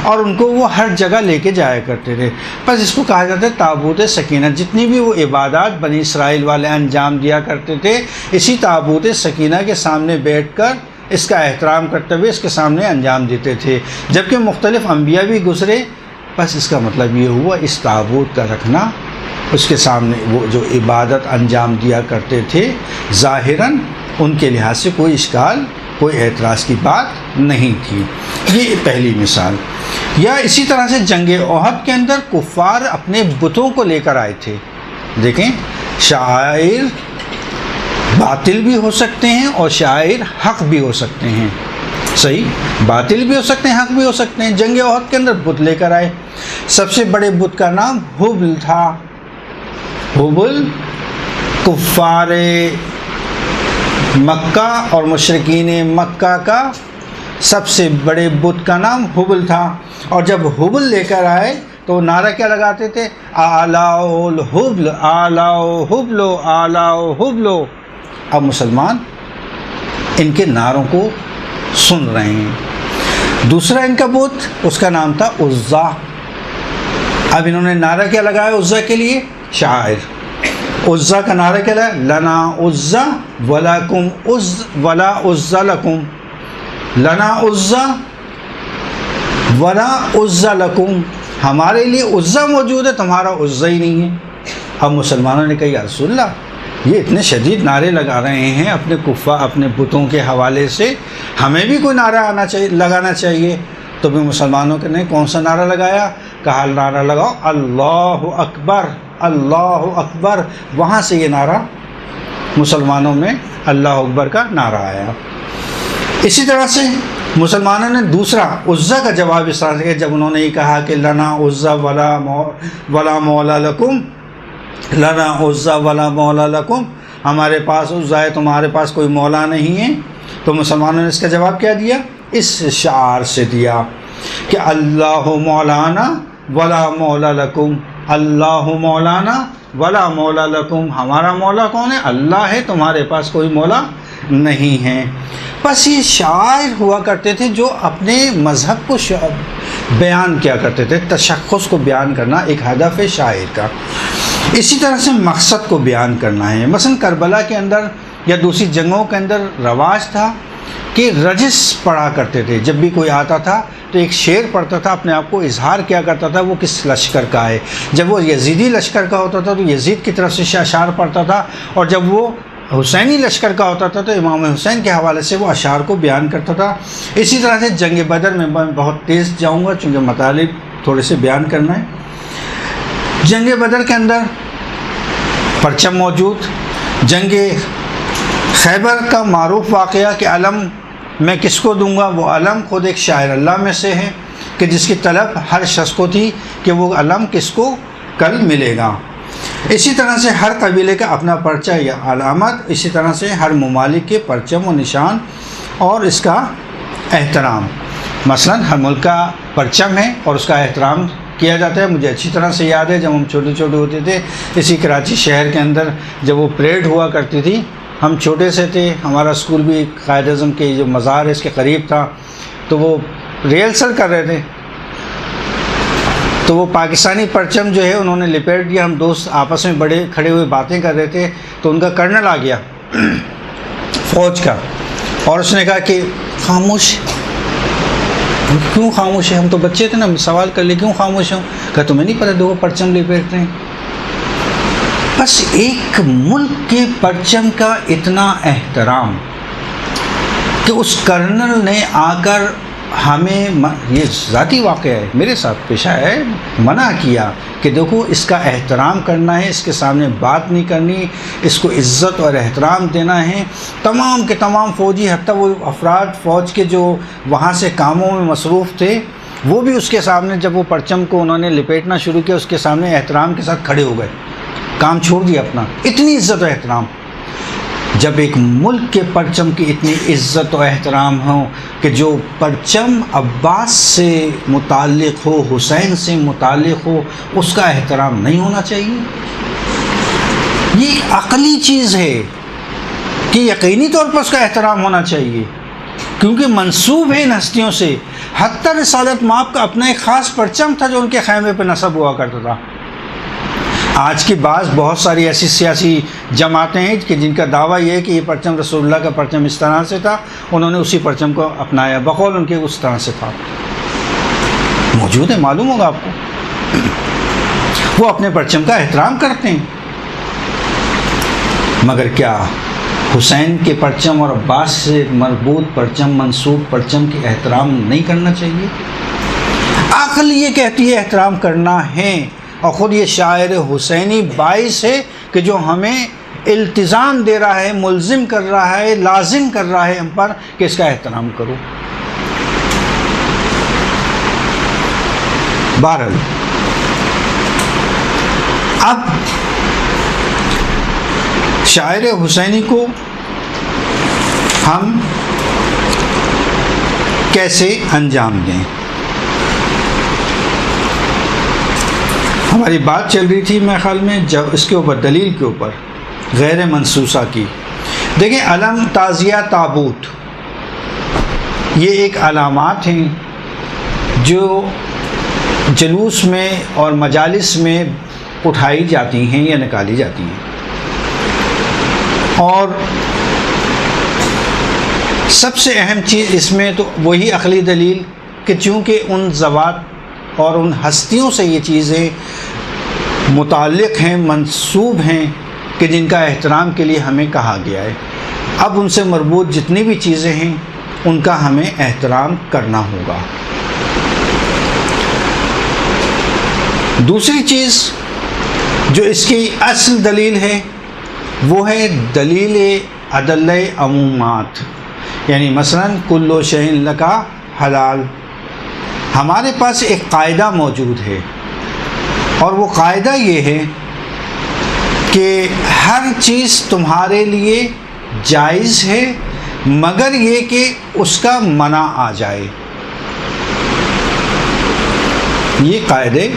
اور ان کو وہ ہر جگہ لے کے جایا کرتے تھے. بس اس کو کہا جاتا ہے تابوت سکینہ. جتنی بھی وہ عبادات بنی اسرائیل والے انجام دیا کرتے تھے اسی تابوت سکینہ کے سامنے بیٹھ کر اس کا احترام کرتے ہوئے اس کے سامنے انجام دیتے تھے. جبکہ مختلف انبیاء بھی گزرے. بس اس کا مطلب یہ ہوا اس تابوت کا رکھنا، اس کے سامنے وہ جو عبادت انجام دیا کرتے تھے ظاہراً ان کے لحاظ سے کوئی اشکال، کوئی اعتراض کی بات نہیں تھی. یہ پہلی مثال. یا اسی طرح سے جنگ احد کے اندر کفار اپنے بتوں کو لے کر آئے تھے. دیکھیں، شاعر باطل بھی ہو سکتے ہیں اور شاعر حق بھی ہو سکتے ہیں. صحیح، باطل بھی ہو سکتے ہیں، حق بھی ہو سکتے ہیں. جنگ احد کے اندر بت لے کر آئے. سب سے بڑے بت کا نام حبل تھا. حبل کفار مکہ اور مشرکین مکہ کا سب سے بڑے بت کا نام حبل تھا. اور جب حبل لے کر آئے تو نعرہ کیا لگاتے تھے؟ آلاؤ الحبل، آلاؤ حبلو، آلاؤ حبلو. اب مسلمان ان کے نعروں کو سن رہے ہیں. دوسرا ان کا بت، اس کا نام تھا عزا. اب انہوں نے نعرہ کیا لگایا عزا کے لیے؟ شاعر. عزا کا نعرہ کیا لگا؟ لنا عزا ولکم عز ولا عزا لکم. لنا عزا ولا عزا لکم. ہمارے لیے عزا موجود ہے، تمہارا عزا ہی نہیں ہے. اب مسلمانوں نے کہا یا رسول اللہ، یہ اتنے شدید نعرے لگا رہے ہیں اپنے کفار، اپنے بتوں کے حوالے سے، ہمیں بھی کوئی نعرہ لگانا چاہیے. تو بھی مسلمانوں نے کون سا نعرہ لگایا؟ کہا نعرہ لگاؤ اللہ اکبر، اللہ اکبر. وہاں سے یہ نعرہ مسلمانوں میں اللہ اکبر کا نعرہ آیا. اسی طرح سے مسلمانوں نے دوسرا عزا کا جواب اس طرح سے، جب انہوں نے یہ کہا کہ لنا عزا ولا مولا لکم، لنا عزا ولا مولا لکم، ہمارے پاس عزا ہے، تمہارے پاس کوئی مولا نہیں ہے. تو مسلمانوں نے اس کا جواب کیا دیا؟ اس شعار سے دیا کہ اللہ مولانا ولا مولا لکم، اللہ مولانا ولا مولا لکم. ہمارا مولا کون ہے؟ اللہ ہے، تمہارے پاس کوئی مولا نہیں ہے. بس یہ شاعر ہوا کرتے تھے جو اپنے مذہب کو بیان کیا کرتے تھے. تشخص کو بیان کرنا ایک ہدف ہے شاعر کا. اسی طرح سے مقصد کو بیان کرنا ہے. مثلا کربلا کے اندر یا دوسری جنگوں کے اندر رواج تھا کہ رجس پڑھا کرتے تھے. جب بھی کوئی آتا تھا تو ایک شعر پڑھتا تھا، اپنے آپ کو اظہار کیا کرتا تھا وہ کس لشکر کا ہے. جب وہ یزیدی لشکر کا ہوتا تھا تو یزید کی طرف سے اشعار پڑھتا تھا، اور جب وہ حسینی لشکر کا ہوتا تھا تو امام حسین کے حوالے سے وہ اشعار کو بیان کرتا تھا. اسی طرح سے جنگ بدر میں میں بہت تیز جاؤں گا چونکہ مطالب تھوڑے سے بیان کرنا ہے. جنگ بدر کے اندر پرچم موجود. جنگ خیبر کا معروف واقعہ کہ علم میں کس کو دوں گا، وہ علم خود ایک شاعر اللہ میں سے ہے کہ جس کی طلب ہر شخص کو تھی کہ وہ علم کس کو کل ملے گا. اسی طرح سے ہر قبیلے کا اپنا پرچہ یا علامت. اسی طرح سے ہر ممالک کے پرچم و نشان اور اس کا احترام. مثلا ہر ملک کا پرچم ہے اور اس کا احترام کیا جاتا ہے. مجھے اچھی طرح سے یاد ہے جب ہم چھوٹے چھوٹے ہوتے تھے، اسی کراچی شہر کے اندر جب وہ پریڈ ہوا کرتی تھی، ہم چھوٹے سے تھے، ہمارا اسکول بھی قائد اعظم کے جو مزار ہے اس کے قریب تھا، تو وہ ریہرسل کر رہے تھے تو وہ پاکستانی پرچم جو ہے انہوں نے لپیٹ دیا. ہم دوست آپس میں بڑے کھڑے ہوئے باتیں کر رہے تھے تو ان کا کرنل آ گیا فوج کا، اور اس نے کہا کہ خاموش. کیوں خاموش ہے؟ ہم تو بچے تھے نا، سوال کر لے کیوں خاموش ہوں؟ کہ تمہیں نہیں پتہ دو پرچم لپیٹتے ہیں. بس ایک ملک کے پرچم کا اتنا احترام کہ اس کرنل نے آ کر ہمیں، یہ ذاتی واقعہ ہے میرے ساتھ پیش آیا ہے، منع کیا کہ دیکھو اس کا احترام کرنا ہے، اس کے سامنے بات نہیں کرنی، اس کو عزت اور احترام دینا ہے. تمام کے تمام فوجی، حتیٰ وہ افراد فوج کے جو وہاں سے کاموں میں مصروف تھے، وہ بھی اس کے سامنے جب وہ پرچم کو انہوں نے لپیٹنا شروع کیا اس کے سامنے احترام کے ساتھ کھڑے ہو گئے، کام چھوڑ دیا اپنا. اتنی عزت و احترام. جب ایک ملک کے پرچم کی اتنی عزت و احترام ہو کہ جو پرچم عباس سے متعلق ہو، حسین سے متعلق ہو، اس کا احترام نہیں ہونا چاہیے؟ یہ عقلی چیز ہے کہ یقینی طور پر اس کا احترام ہونا چاہیے، کیونکہ منسوب ہے ان ہستیوں سے۔ حتیٰ رسالت مآب کا اپنا ایک خاص پرچم تھا جو ان کے خیمے پہ نصب ہوا کرتا تھا۔ آج کی بہت ساری ایسی سیاسی جماعتیں ہیں کہ جن کا دعویٰ یہ ہے کہ یہ پرچم رسول اللہ کا پرچم اس طرح سے تھا، انہوں نے اسی پرچم کو اپنایا، بقول ان کے اس طرح سے تھا۔ موجود ہے، معلوم ہوگا آپ کو، وہ اپنے پرچم کا احترام کرتے ہیں۔ مگر کیا حسین کے پرچم اور عباس سے مربوط پرچم، منسوب پرچم کے احترام نہیں کرنا چاہیے؟ عقل یہ کہتی ہے احترام کرنا ہے، اور خود یہ شاعر حسینی باعث ہے کہ جو ہمیں التزام دے رہا ہے، ملزم کر رہا ہے، لازم کر رہا ہے ہم پر کہ اس کا احترام کرو۔ بہرحال اب شاعر حسینی کو ہم کیسے انجام دیں؟ ہماری بات چل رہی تھی میرے خیال میں جب اس کے اوپر، دلیل کے اوپر، غیر منصوصہ کی۔ دیکھیں، علم، تعزیہ، تابوت، یہ ایک علامات ہیں جو جلوس میں اور مجالس میں اٹھائی جاتی ہیں یا نکالی جاتی ہیں، اور سب سے اہم چیز اس میں تو وہی عقلی دلیل کہ چونکہ ان ذوات اور ان ہستیوں سے یہ چیزیں متعلق ہیں، منسوب ہیں کہ جن کا احترام کے لیے ہمیں کہا گیا ہے، اب ان سے مربوط جتنی بھی چیزیں ہیں ان کا ہمیں احترام کرنا ہوگا۔ دوسری چیز جو اس کی اصل دلیل ہے وہ ہے دلیل ادلہ عمومات، یعنی مثلا کل شیء لکا حلال۔ ہمارے پاس ایک قاعدہ موجود ہے، اور وہ قاعدہ یہ ہے کہ ہر چیز تمہارے لیے جائز ہے مگر یہ کہ اس کا منع آ جائے۔ یہ قاعدے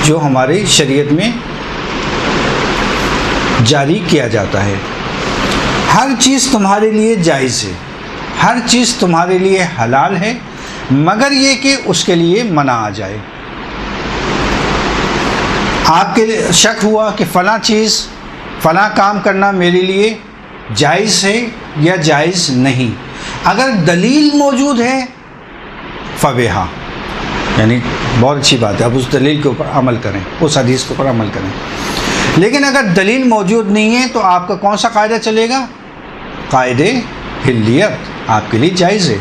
جو ہماری شریعت میں جاری کیا جاتا ہے، ہر چیز تمہارے لیے جائز ہے، ہر چیز تمہارے لیے حلال ہے مگر یہ کہ اس کے لیے منع آ جائے۔ آپ کے شک ہوا کہ فلاں چیز، فلاں کام کرنا میرے لیے جائز ہے یا جائز نہیں، اگر دلیل موجود ہے فبہا، یعنی بہت اچھی بات ہے، اب اس دلیل کے اوپر عمل کریں، اس حدیث کے اوپر عمل کریں۔ لیکن اگر دلیل موجود نہیں ہے تو آپ کا کون سا قاعدہ چلے گا؟ قاعدے حلیت، آپ کے لیے جائز ہے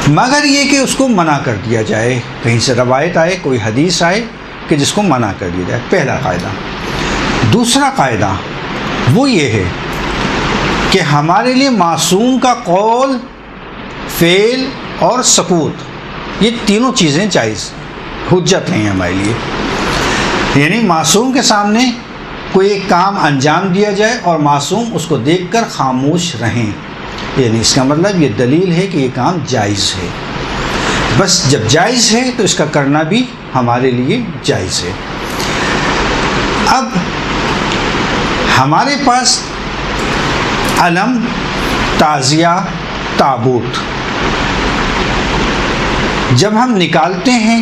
مگر یہ کہ اس کو منع کر دیا جائے، کہیں سے روایت آئے، کوئی حدیث آئے کہ جس کو منع کر دیا جائے، پہلا قاعدہ۔ دوسرا قاعدہ وہ یہ ہے کہ ہمارے لیے معصوم کا قول، فعل اور سکوت، یہ تینوں چیزیں جائز حجت ہیں ہمارے لیے، یعنی معصوم کے سامنے کوئی ایک کام انجام دیا جائے اور معصوم اس کو دیکھ کر خاموش رہیں، یعنی اس کا مطلب یہ دلیل ہے کہ یہ کام جائز ہے۔ بس جب جائز ہے تو اس کا کرنا بھی ہمارے لیے جائز ہے۔ اب ہمارے پاس علم، تعزیہ، تابوت جب ہم نکالتے ہیں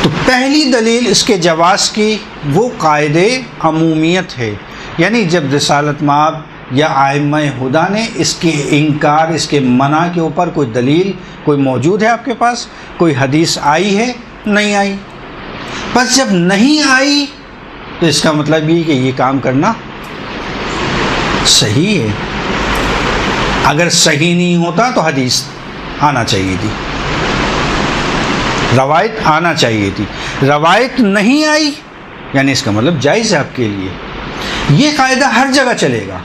تو پہلی دلیل اس کے جواز کی وہ قاعدے عمومیت ہے، یعنی جب رسالت مآب یا ائمہ ہدیٰ نے اس کے انکار، اس کے منع کے اوپر کوئی دلیل کوئی موجود ہے آپ کے پاس، کوئی حدیث آئی ہے؟ نہیں آئی۔ بس جب نہیں آئی تو اس کا مطلب یہ کہ یہ کام کرنا صحیح ہے۔ اگر صحیح نہیں ہوتا تو حدیث آنا چاہیے تھی، روایت آنا چاہیے تھی، روایت نہیں آئی یعنی اس کا مطلب جائز ہے آپ کے لیے۔ یہ قاعدہ ہر جگہ چلے گا،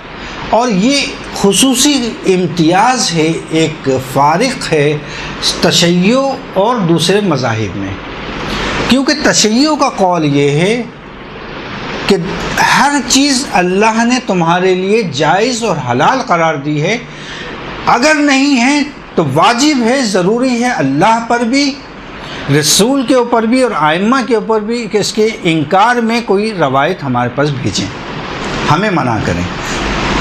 اور یہ خصوصی امتیاز ہے، ایک فارق ہے تشیع اور دوسرے مذاہب میں، کیونکہ تشیع کا قول یہ ہے کہ ہر چیز اللہ نے تمہارے لیے جائز اور حلال قرار دی ہے، اگر نہیں ہے تو واجب ہے، ضروری ہے اللہ پر بھی، رسول کے اوپر بھی اور ائمہ کے اوپر بھی کہ اس کے انکار میں کوئی روایت ہمارے پاس بھیجیں، ہمیں منع کریں۔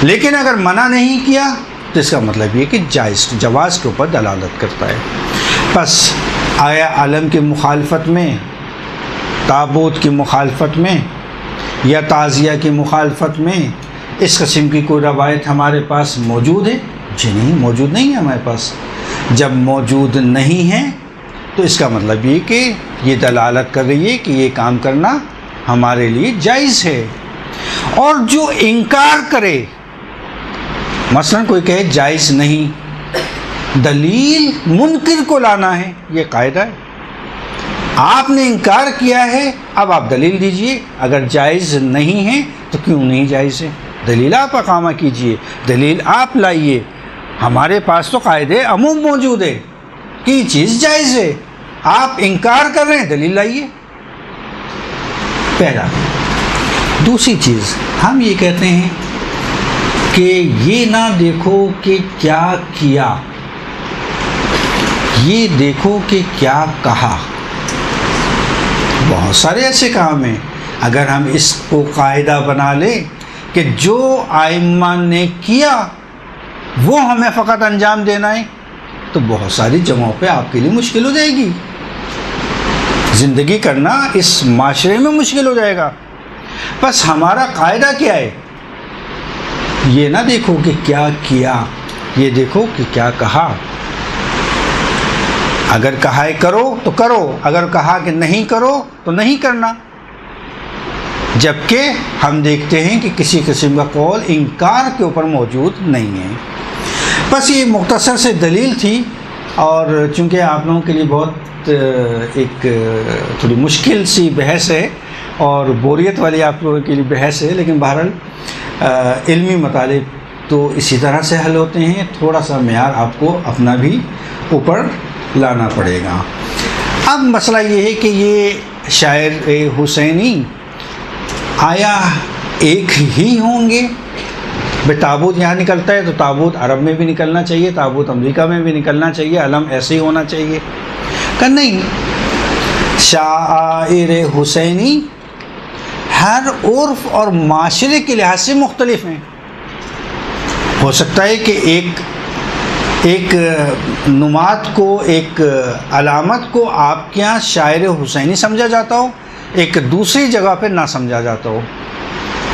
لیکن اگر منع نہیں کیا تو اس کا مطلب یہ کہ جواز کے اوپر دلالت کرتا ہے۔ پس آیا علم کی مخالفت میں، تابوت کی مخالفت میں یا تعزیہ کی مخالفت میں اس قسم کی کوئی روایت ہمارے پاس موجود ہے؟ جی نہیں، موجود نہیں ہے ہمارے پاس۔ جب موجود نہیں ہے تو اس کا مطلب یہ کہ یہ دلالت کر رہی ہے کہ یہ کام کرنا ہمارے لیے جائز ہے۔ اور جو انکار کرے، مثلا کوئی کہے جائز نہیں، دلیل منکر کو لانا ہے، یہ قاعدہ ہے۔ آپ نے انکار کیا ہے، اب آپ دلیل دیجئے، اگر جائز نہیں ہے تو کیوں نہیں جائز ہے، دلیل آپ اقامہ کیجئے، دلیل آپ لائیے۔ ہمارے پاس تو قاعدے عموم موجود ہے کہ یہ چیز جائز ہے، آپ انکار کر رہے ہیں، دلیل لائیے۔ پہلا۔ دوسری چیز ہم یہ کہتے ہیں کہ یہ نہ دیکھو کہ کیا کیا، یہ دیکھو کہ کیا کہا۔ بہت سارے ایسے کام ہیں، اگر ہم اس کو قاعدہ بنا لیں کہ جو ائمہ نے کیا وہ ہمیں فقط انجام دینا ہے، تو بہت ساری جگہوں پہ آپ کے لیے مشکل ہو جائے گی، زندگی کرنا اس معاشرے میں مشکل ہو جائے گا۔ بس ہمارا قاعدہ کیا ہے؟ یہ نہ دیکھو کہ کیا کیا، یہ دیکھو کہ کیا کہا۔ اگر کہا ہے کرو تو کرو، اگر کہا کہ نہیں کرو تو نہیں کرنا۔ جبکہ ہم دیکھتے ہیں کہ کسی قسم کا قول انکار کے اوپر موجود نہیں ہے۔ بس یہ مختصر سے دلیل تھی، اور چونکہ آپ لوگوں کے لیے بہت ایک تھوڑی مشکل سی بحث ہے اور بوریت والی آپ لوگوں کے لیے بحث ہے، لیکن بہرحال علمی مطالب تو اسی طرح سے حل ہوتے ہیں، تھوڑا سا معیار آپ کو اپنا بھی اوپر لانا پڑے گا۔ اب مسئلہ یہ ہے کہ یہ شاعر حسینی آیا ایک ہی ہوں گے؟ بھائی تابوت یہاں نکلتا ہے تو تابوت عرب میں بھی نکلنا چاہیے، تابوت امریکہ میں بھی نکلنا چاہیے، علم ایسے ہی ہونا چاہیے؟ کہ نہیں، شاعر حسینی ہر عرف اور معاشرے کے لحاظ سے مختلف ہیں۔ ہو سکتا ہے کہ ایک نماد کو، ایک علامت کو آپ کے یہاں شاعر حسینی سمجھا جاتا ہو، ایک دوسری جگہ پہ نہ سمجھا جاتا ہو،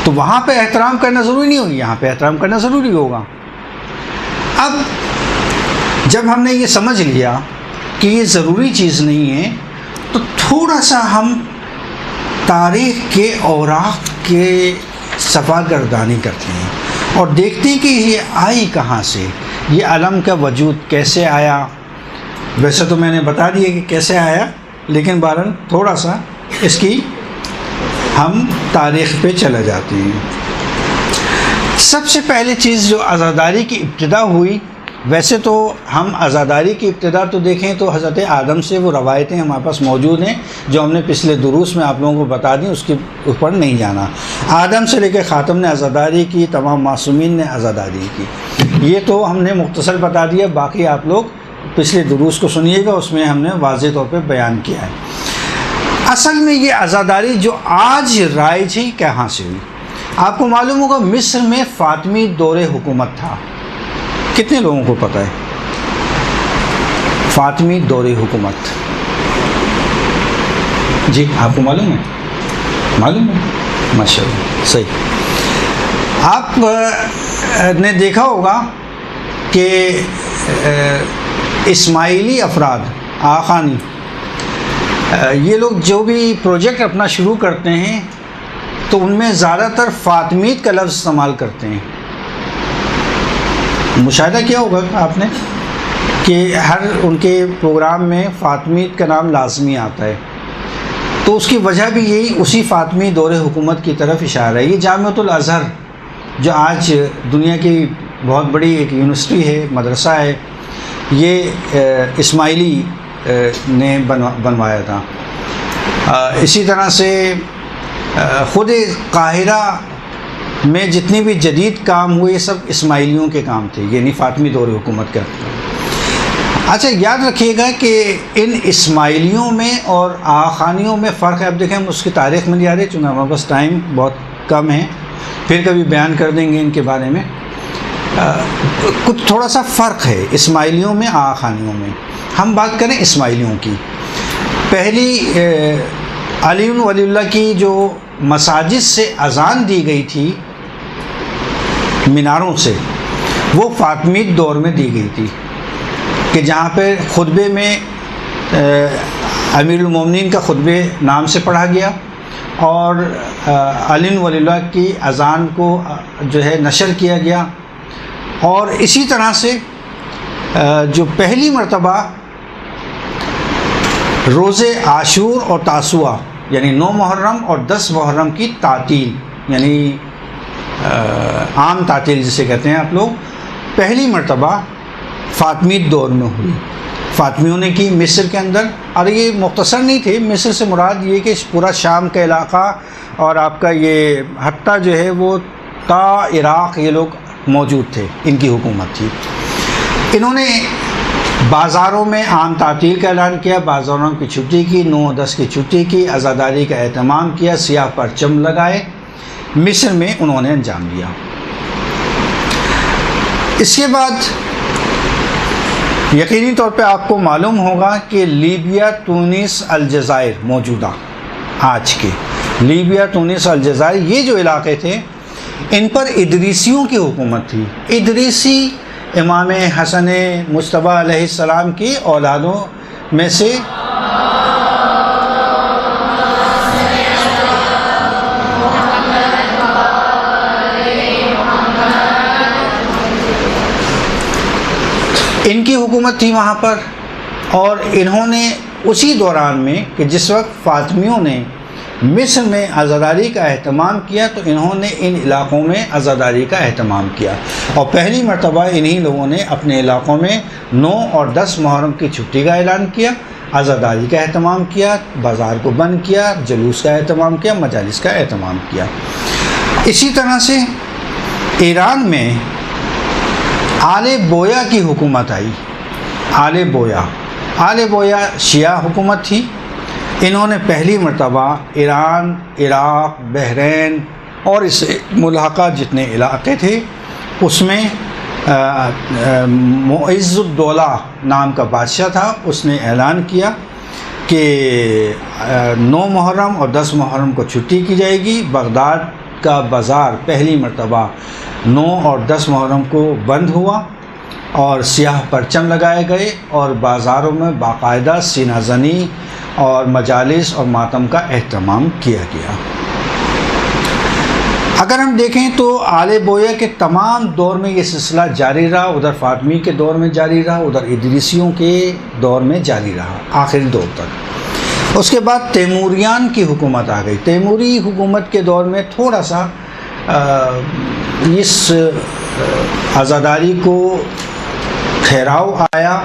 تو وہاں پہ احترام کرنا ضروری نہیں ہوگا، یہاں پہ احترام کرنا ضروری ہوگا۔ اب جب ہم نے یہ سمجھ لیا کہ یہ ضروری چیز نہیں ہے، تو تھوڑا سا ہم تاریخ کے اوراق کے صفحہ گردانی کرتے ہیں اور دیکھتے ہیں کہ یہ آئی کہاں سے، یہ علم کا وجود کیسے آیا۔ ویسے تو میں نے بتا دیا کہ کیسے آیا، لیکن بہرحال تھوڑا سا اس کی ہم تاریخ پہ چلے جاتے ہیں۔ سب سے پہلی چیز جو عزاداری کی ابتدا ہوئی، ویسے تو ہم عزاداری کی ابتدا تو دیکھیں تو حضرت آدم سے وہ روایتیں ہمارے پاس موجود ہیں جو ہم نے پچھلے دروس میں آپ لوگوں کو بتا دیں، اس کے اوپر نہیں جانا۔ آدم سے لے کے خاتم نے عزاداری کی، تمام معصومین نے عزاداری کی، یہ تو ہم نے مختصر بتا دیا، باقی آپ لوگ پچھلے دروس کو سنیے گا، اس میں ہم نے واضح طور پہ بیان کیا ہے۔ اصل میں یہ عزاداری جو آج رائج ہے کہاں سے ہوئی؟ آپ کو معلوم ہوگا مصر میں فاطمی دور حکومت تھا۔ کتنے لوگوں کو پتہ ہے فاطمی دور حکومت؟ جی آپ کو معلوم ہے؟ معلوم ہے، ماشاء اللہ، صحیح۔ آپ نے دیکھا ہوگا کہ اسماعیلی افراد، آخانی، یہ لوگ جو بھی پروجیکٹ اپنا شروع کرتے ہیں تو ان میں زیادہ تر فاطمیت کا لفظ استعمال کرتے ہیں۔ مشاہدہ کیا ہوگا آپ نے کہ ہر ان کے پروگرام میں فاطمیت کا نام لازمی آتا ہے، تو اس کی وجہ بھی یہی اسی فاطمی دور حکومت کی طرف اشارہ ہے۔ یہ جامعۃ الازہر جو آج دنیا کی بہت بڑی ایک یونیورسٹی ہے، مدرسہ ہے، یہ اسماعیلی نے بنوایا تھا۔ اسی طرح سے خود قاہرہ میں جتنے بھی جدید کام ہوئے سب اسماعیلیوں کے کام تھے، یعنی فاطمی دور حکومت کا۔ اچھا یاد رکھیے گا کہ ان اسماعیلیوں میں اور آخانیوں میں فرق ہے۔ اب دیکھیں ہم اس کی تاریخ میں نہیں آ رہے، چونکہ ہمارے پاس ٹائم بہت کم ہے، پھر کبھی بیان کر دیں گے ان کے بارے میں۔ کچھ تھوڑا سا فرق ہے اسماعیلیوں میں آخانیوں میں۔ ہم بات کریں اسماعیلیوں کی۔ پہلی علی ولی اللہ کی جو مساجد سے اذان دی گئی تھی میناروں سے، وہ فاطمی دور میں دی گئی تھی، کہ جہاں پہ خطبے میں امیر المومنین کا خطبے نام سے پڑھا گیا اور علی ولی اللہ کی اذان کو جو ہے نشر کیا گیا۔ اور اسی طرح سے جو پہلی مرتبہ روزے عاشور اور تاسوعہ یعنی 9 محرم اور 10 محرم کی تعطیل، یعنی عام تعطیل جسے کہتے ہیں آپ لوگ، پہلی مرتبہ فاطمی دور میں ہوئی، فاطمیوں نے کی مصر کے اندر۔ اور یہ مختصر نہیں تھے، مصر سے مراد یہ کہ پورا شام کا علاقہ اور آپ کا یہ حتیٰ جو ہے وہ تا عراق یہ لوگ موجود تھے، ان کی حکومت تھی۔ انہوں نے بازاروں میں عام تعطیل کا اعلان کیا، بازاروں کی چھٹی کی، 9-10 کی چھٹی کی، عزاداری کا اہتمام کیا، سیاہ پرچم لگائے۔ مصر میں انہوں نے انجام دیا۔ اس کے بعد یقینی طور پہ آپ کو معلوم ہوگا کہ لیبیا، تونس، الجزائر، موجودہ آج کے لیبیا، تونس، الجزائر، یہ جو علاقے تھے ان پر ادریسیوں کی حکومت تھی۔ ادریسی امام حسن مجتبیٰ علیہ السلام کی اولادوں میں سے ان کی حکومت تھی وہاں پر۔ اور انہوں نے اسی دوران میں کہ جس وقت فاطمیوں نے مصر میں عزاداری کا اہتمام کیا تو انہوں نے ان علاقوں میں عزاداری کا اہتمام کیا، اور پہلی مرتبہ انہی لوگوں نے اپنے علاقوں میں 9 اور 10 محرم کی چھٹی کا اعلان کیا، عزاداری کا اہتمام کیا، بازار کو بند کیا، جلوس کا اہتمام کیا، مجالس کا اہتمام کیا۔ اسی طرح سے ایران میں آل بویا کی حکومت آئی۔ آل بویا شیعہ حکومت تھی۔ انہوں نے پہلی مرتبہ ایران، عراق، بحرین اور اس سے ملحقہ جتنے علاقے تھے اس میں معز الدولہ نام کا بادشاہ تھا، اس نے اعلان کیا کہ 9 محرم اور 10 محرم کو چھٹی کی جائے گی۔ بغداد کا بازار پہلی مرتبہ 9 اور 10 محرم کو بند ہوا اور سیاہ پرچم لگائے گئے اور بازاروں میں باقاعدہ سینہ زنی اور مجالس اور ماتم کا اہتمام کیا گیا۔ اگر ہم دیکھیں تو آل بویا کے تمام دور میں یہ سلسلہ جاری رہا، ادھر فاطمی کے دور میں جاری رہا، ادھر ادریسیوں کے دور میں جاری رہا آخری دور تک۔ اس کے بعد تیموریان کی حکومت آ گئی۔ تیموری حکومت کے دور میں تھوڑا سا اس عزاداری کو ٹھہراؤ آیا،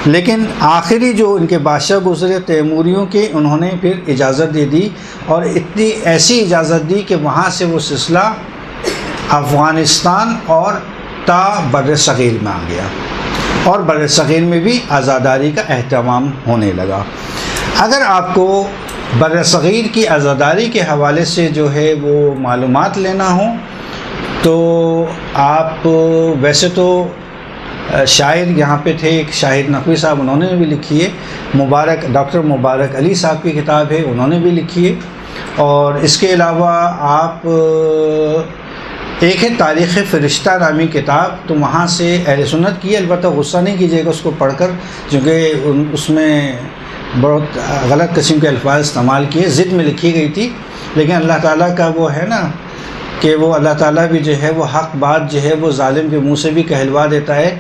لیکن آخری جو ان کے بادشاہ گزرے تیموریوں کے، انہوں نے پھر اجازت دے دی، اور اتنی ایسی اجازت دی کہ وہاں سے وہ سلسلہ افغانستان اور تا بر صغیر میں آ گیا، اور بر صغیر میں بھی عزاداری کا اہتمام ہونے لگا۔ اگر آپ کو بر صغیر کی عزاداری کے حوالے سے جو ہے وہ معلومات لینا ہو تو آپ ویسے تو شاعر یہاں پہ تھے، ایک شاہد نقوی صاحب، انہوں نے بھی لکھی ہے، ڈاکٹر مبارک علی صاحب کی کتاب ہے، انہوں نے بھی لکھی ہے۔ اور اس کے علاوہ آپ ایک ہے تاریخ فرشتہ نامی کتاب، تو وہاں سے اہل سنت کی، البتہ غصہ نہیں کیجیے گا اس کو پڑھ کر، کیونکہ اس میں بہت غلط قسم کے الفاظ استعمال کیے، ضد میں لکھی گئی تھی، لیکن اللہ تعالیٰ کا وہ ہے نا کہ وہ اللہ تعالیٰ بھی جو ہے وہ حق بات جو ہے وہ ظالم کے منہ سے بھی کہلوا دیتا ہے۔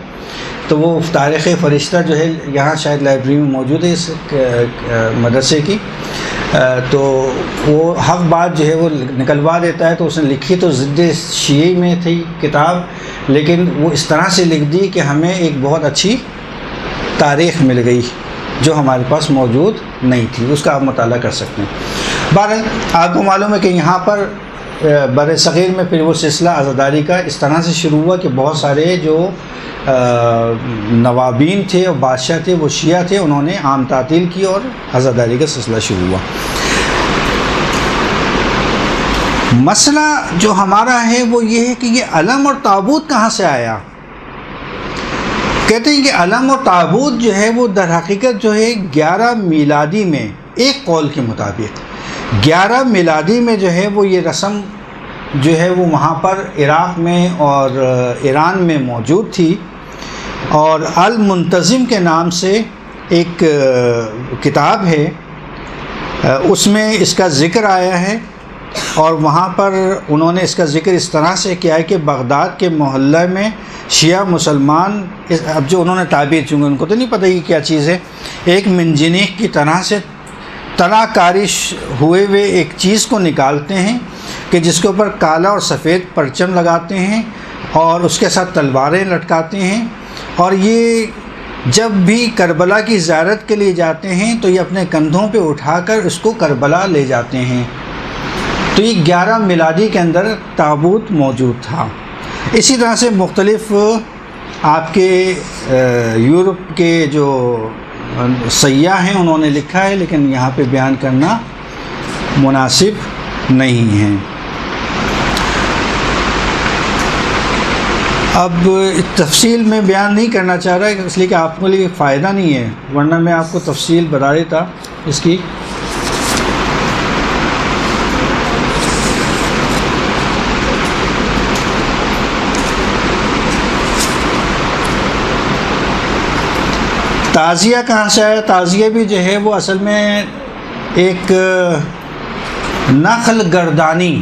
تو وہ تاریخ فرشتہ جو ہے یہاں شاید لائبریری میں موجود ہے اس مدرسے کی، تو وہ حق بات جو ہے وہ نکلوا دیتا ہے۔ تو اس نے لکھی تو ضد شیعی میں تھی کتاب، لیکن وہ اس طرح سے لکھ دی کہ ہمیں ایک بہت اچھی تاریخ مل گئی جو ہمارے پاس موجود نہیں تھی، اس کا آپ مطالعہ کر سکتے ہیں۔ بہرحال آپ کو معلوم ہے کہ یہاں پر بر صغیر میں پھر وہ سلسلہ عزاداری کا اس طرح سے شروع ہوا کہ بہت سارے جو نوابین تھے اور بادشاہ تھے وہ شیعہ تھے، انہوں نے عام تعطیل کی اور عزاداری کا سلسلہ شروع ہوا۔ مسئلہ جو ہمارا ہے وہ یہ ہے کہ یہ علم اور تابوت کہاں سے آیا؟ کہتے ہیں کہ علم اور تابوت جو ہے وہ در حقیقت جو ہے 11 میلادی میں، ایک قول کے مطابق 11 میلادی میں جو ہے وہ یہ رسم جو ہے وہ وہاں پر عراق میں اور ایران میں موجود تھی، اور المنتظم کے نام سے ایک کتاب ہے، اس میں اس کا ذکر آیا ہے، اور وہاں پر انہوں نے اس کا ذکر اس طرح سے کیا ہے کہ بغداد کے محلہ میں شیعہ مسلمان، اب جو انہوں نے تعبیر، چونکہ ان کو تو نہیں پتہ یہ کیا چیز ہے، ایک منجنیق کی طرح سے طرح کارش ہوئے ایک چیز کو نکالتے ہیں کہ جس کے اوپر کالا اور سفید پرچم لگاتے ہیں اور اس کے ساتھ تلواریں لٹکاتے ہیں، اور یہ جب بھی کربلا کی زیارت کے لیے جاتے ہیں تو یہ اپنے کندھوں پہ اٹھا کر اس کو کربلا لے جاتے ہیں۔ تو یہ 11 میلادی کے اندر تابوت موجود تھا۔ اسی طرح سے مختلف آپ کے یورپ کے جو سیاح ہیں انہوں نے لکھا ہے، لیکن یہاں پہ بیان کرنا مناسب نہیں ہے۔ اب تفصیل میں بیان نہیں کرنا چاہ رہا اس لیے کہ آپ کے لیے فائدہ نہیں ہے، ورنہ میں آپ کو تفصیل بتا دیتا اس کی۔ تعزیہ کہاں سے آیا؟ تعزیہ بھی جو ہے وہ اصل میں ایک نخل گردانی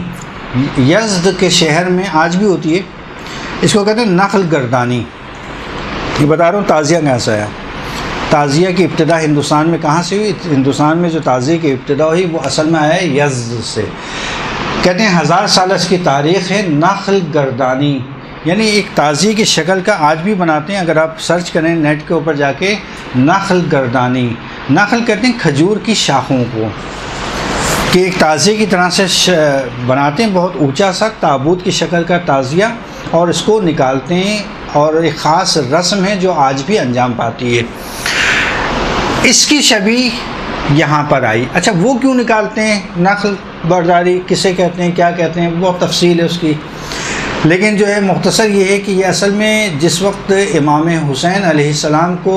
یزد کے شہر میں آج بھی ہوتی ہے، اس کو کہتے ہیں نخل گردانی۔ یہ بتا رہا ہوں تعزیہ کہاں سے آیا۔ تعزیہ کی ابتدا ہندوستان میں کہاں سے ہوئی؟ ہندوستان میں جو تعزیہ کی ابتدا ہوئی وہ اصل میں آیا ہے یزد سے۔ کہتے ہیں 1000 سال اس کی تاریخ ہے۔ نخل گردانی یعنی ایک تعزیہ کی شکل کا آج بھی بناتے ہیں، اگر آپ سرچ کریں نیٹ کے اوپر جا کے نخل گردانی، نخل کہتے ہیں کھجور کی شاخوں کو، کہ ایک تعزیہ کی طرح سے بناتے ہیں، بہت اونچا سا تابوت کی شکل کا تعزیہ، اور اس کو نکالتے ہیں، اور ایک خاص رسم ہے جو آج بھی انجام پاتی ہے۔ اس کی شبیہ یہاں پر آئی۔ اچھا وہ کیوں نکالتے ہیں؟ نخل برداری کسے کہتے ہیں، کیا کہتے ہیں، بہت تفصیل ہے اس کی، لیکن جو ہے مختصر یہ ہے کہ یہ اصل میں جس وقت امام حسین علیہ السلام کو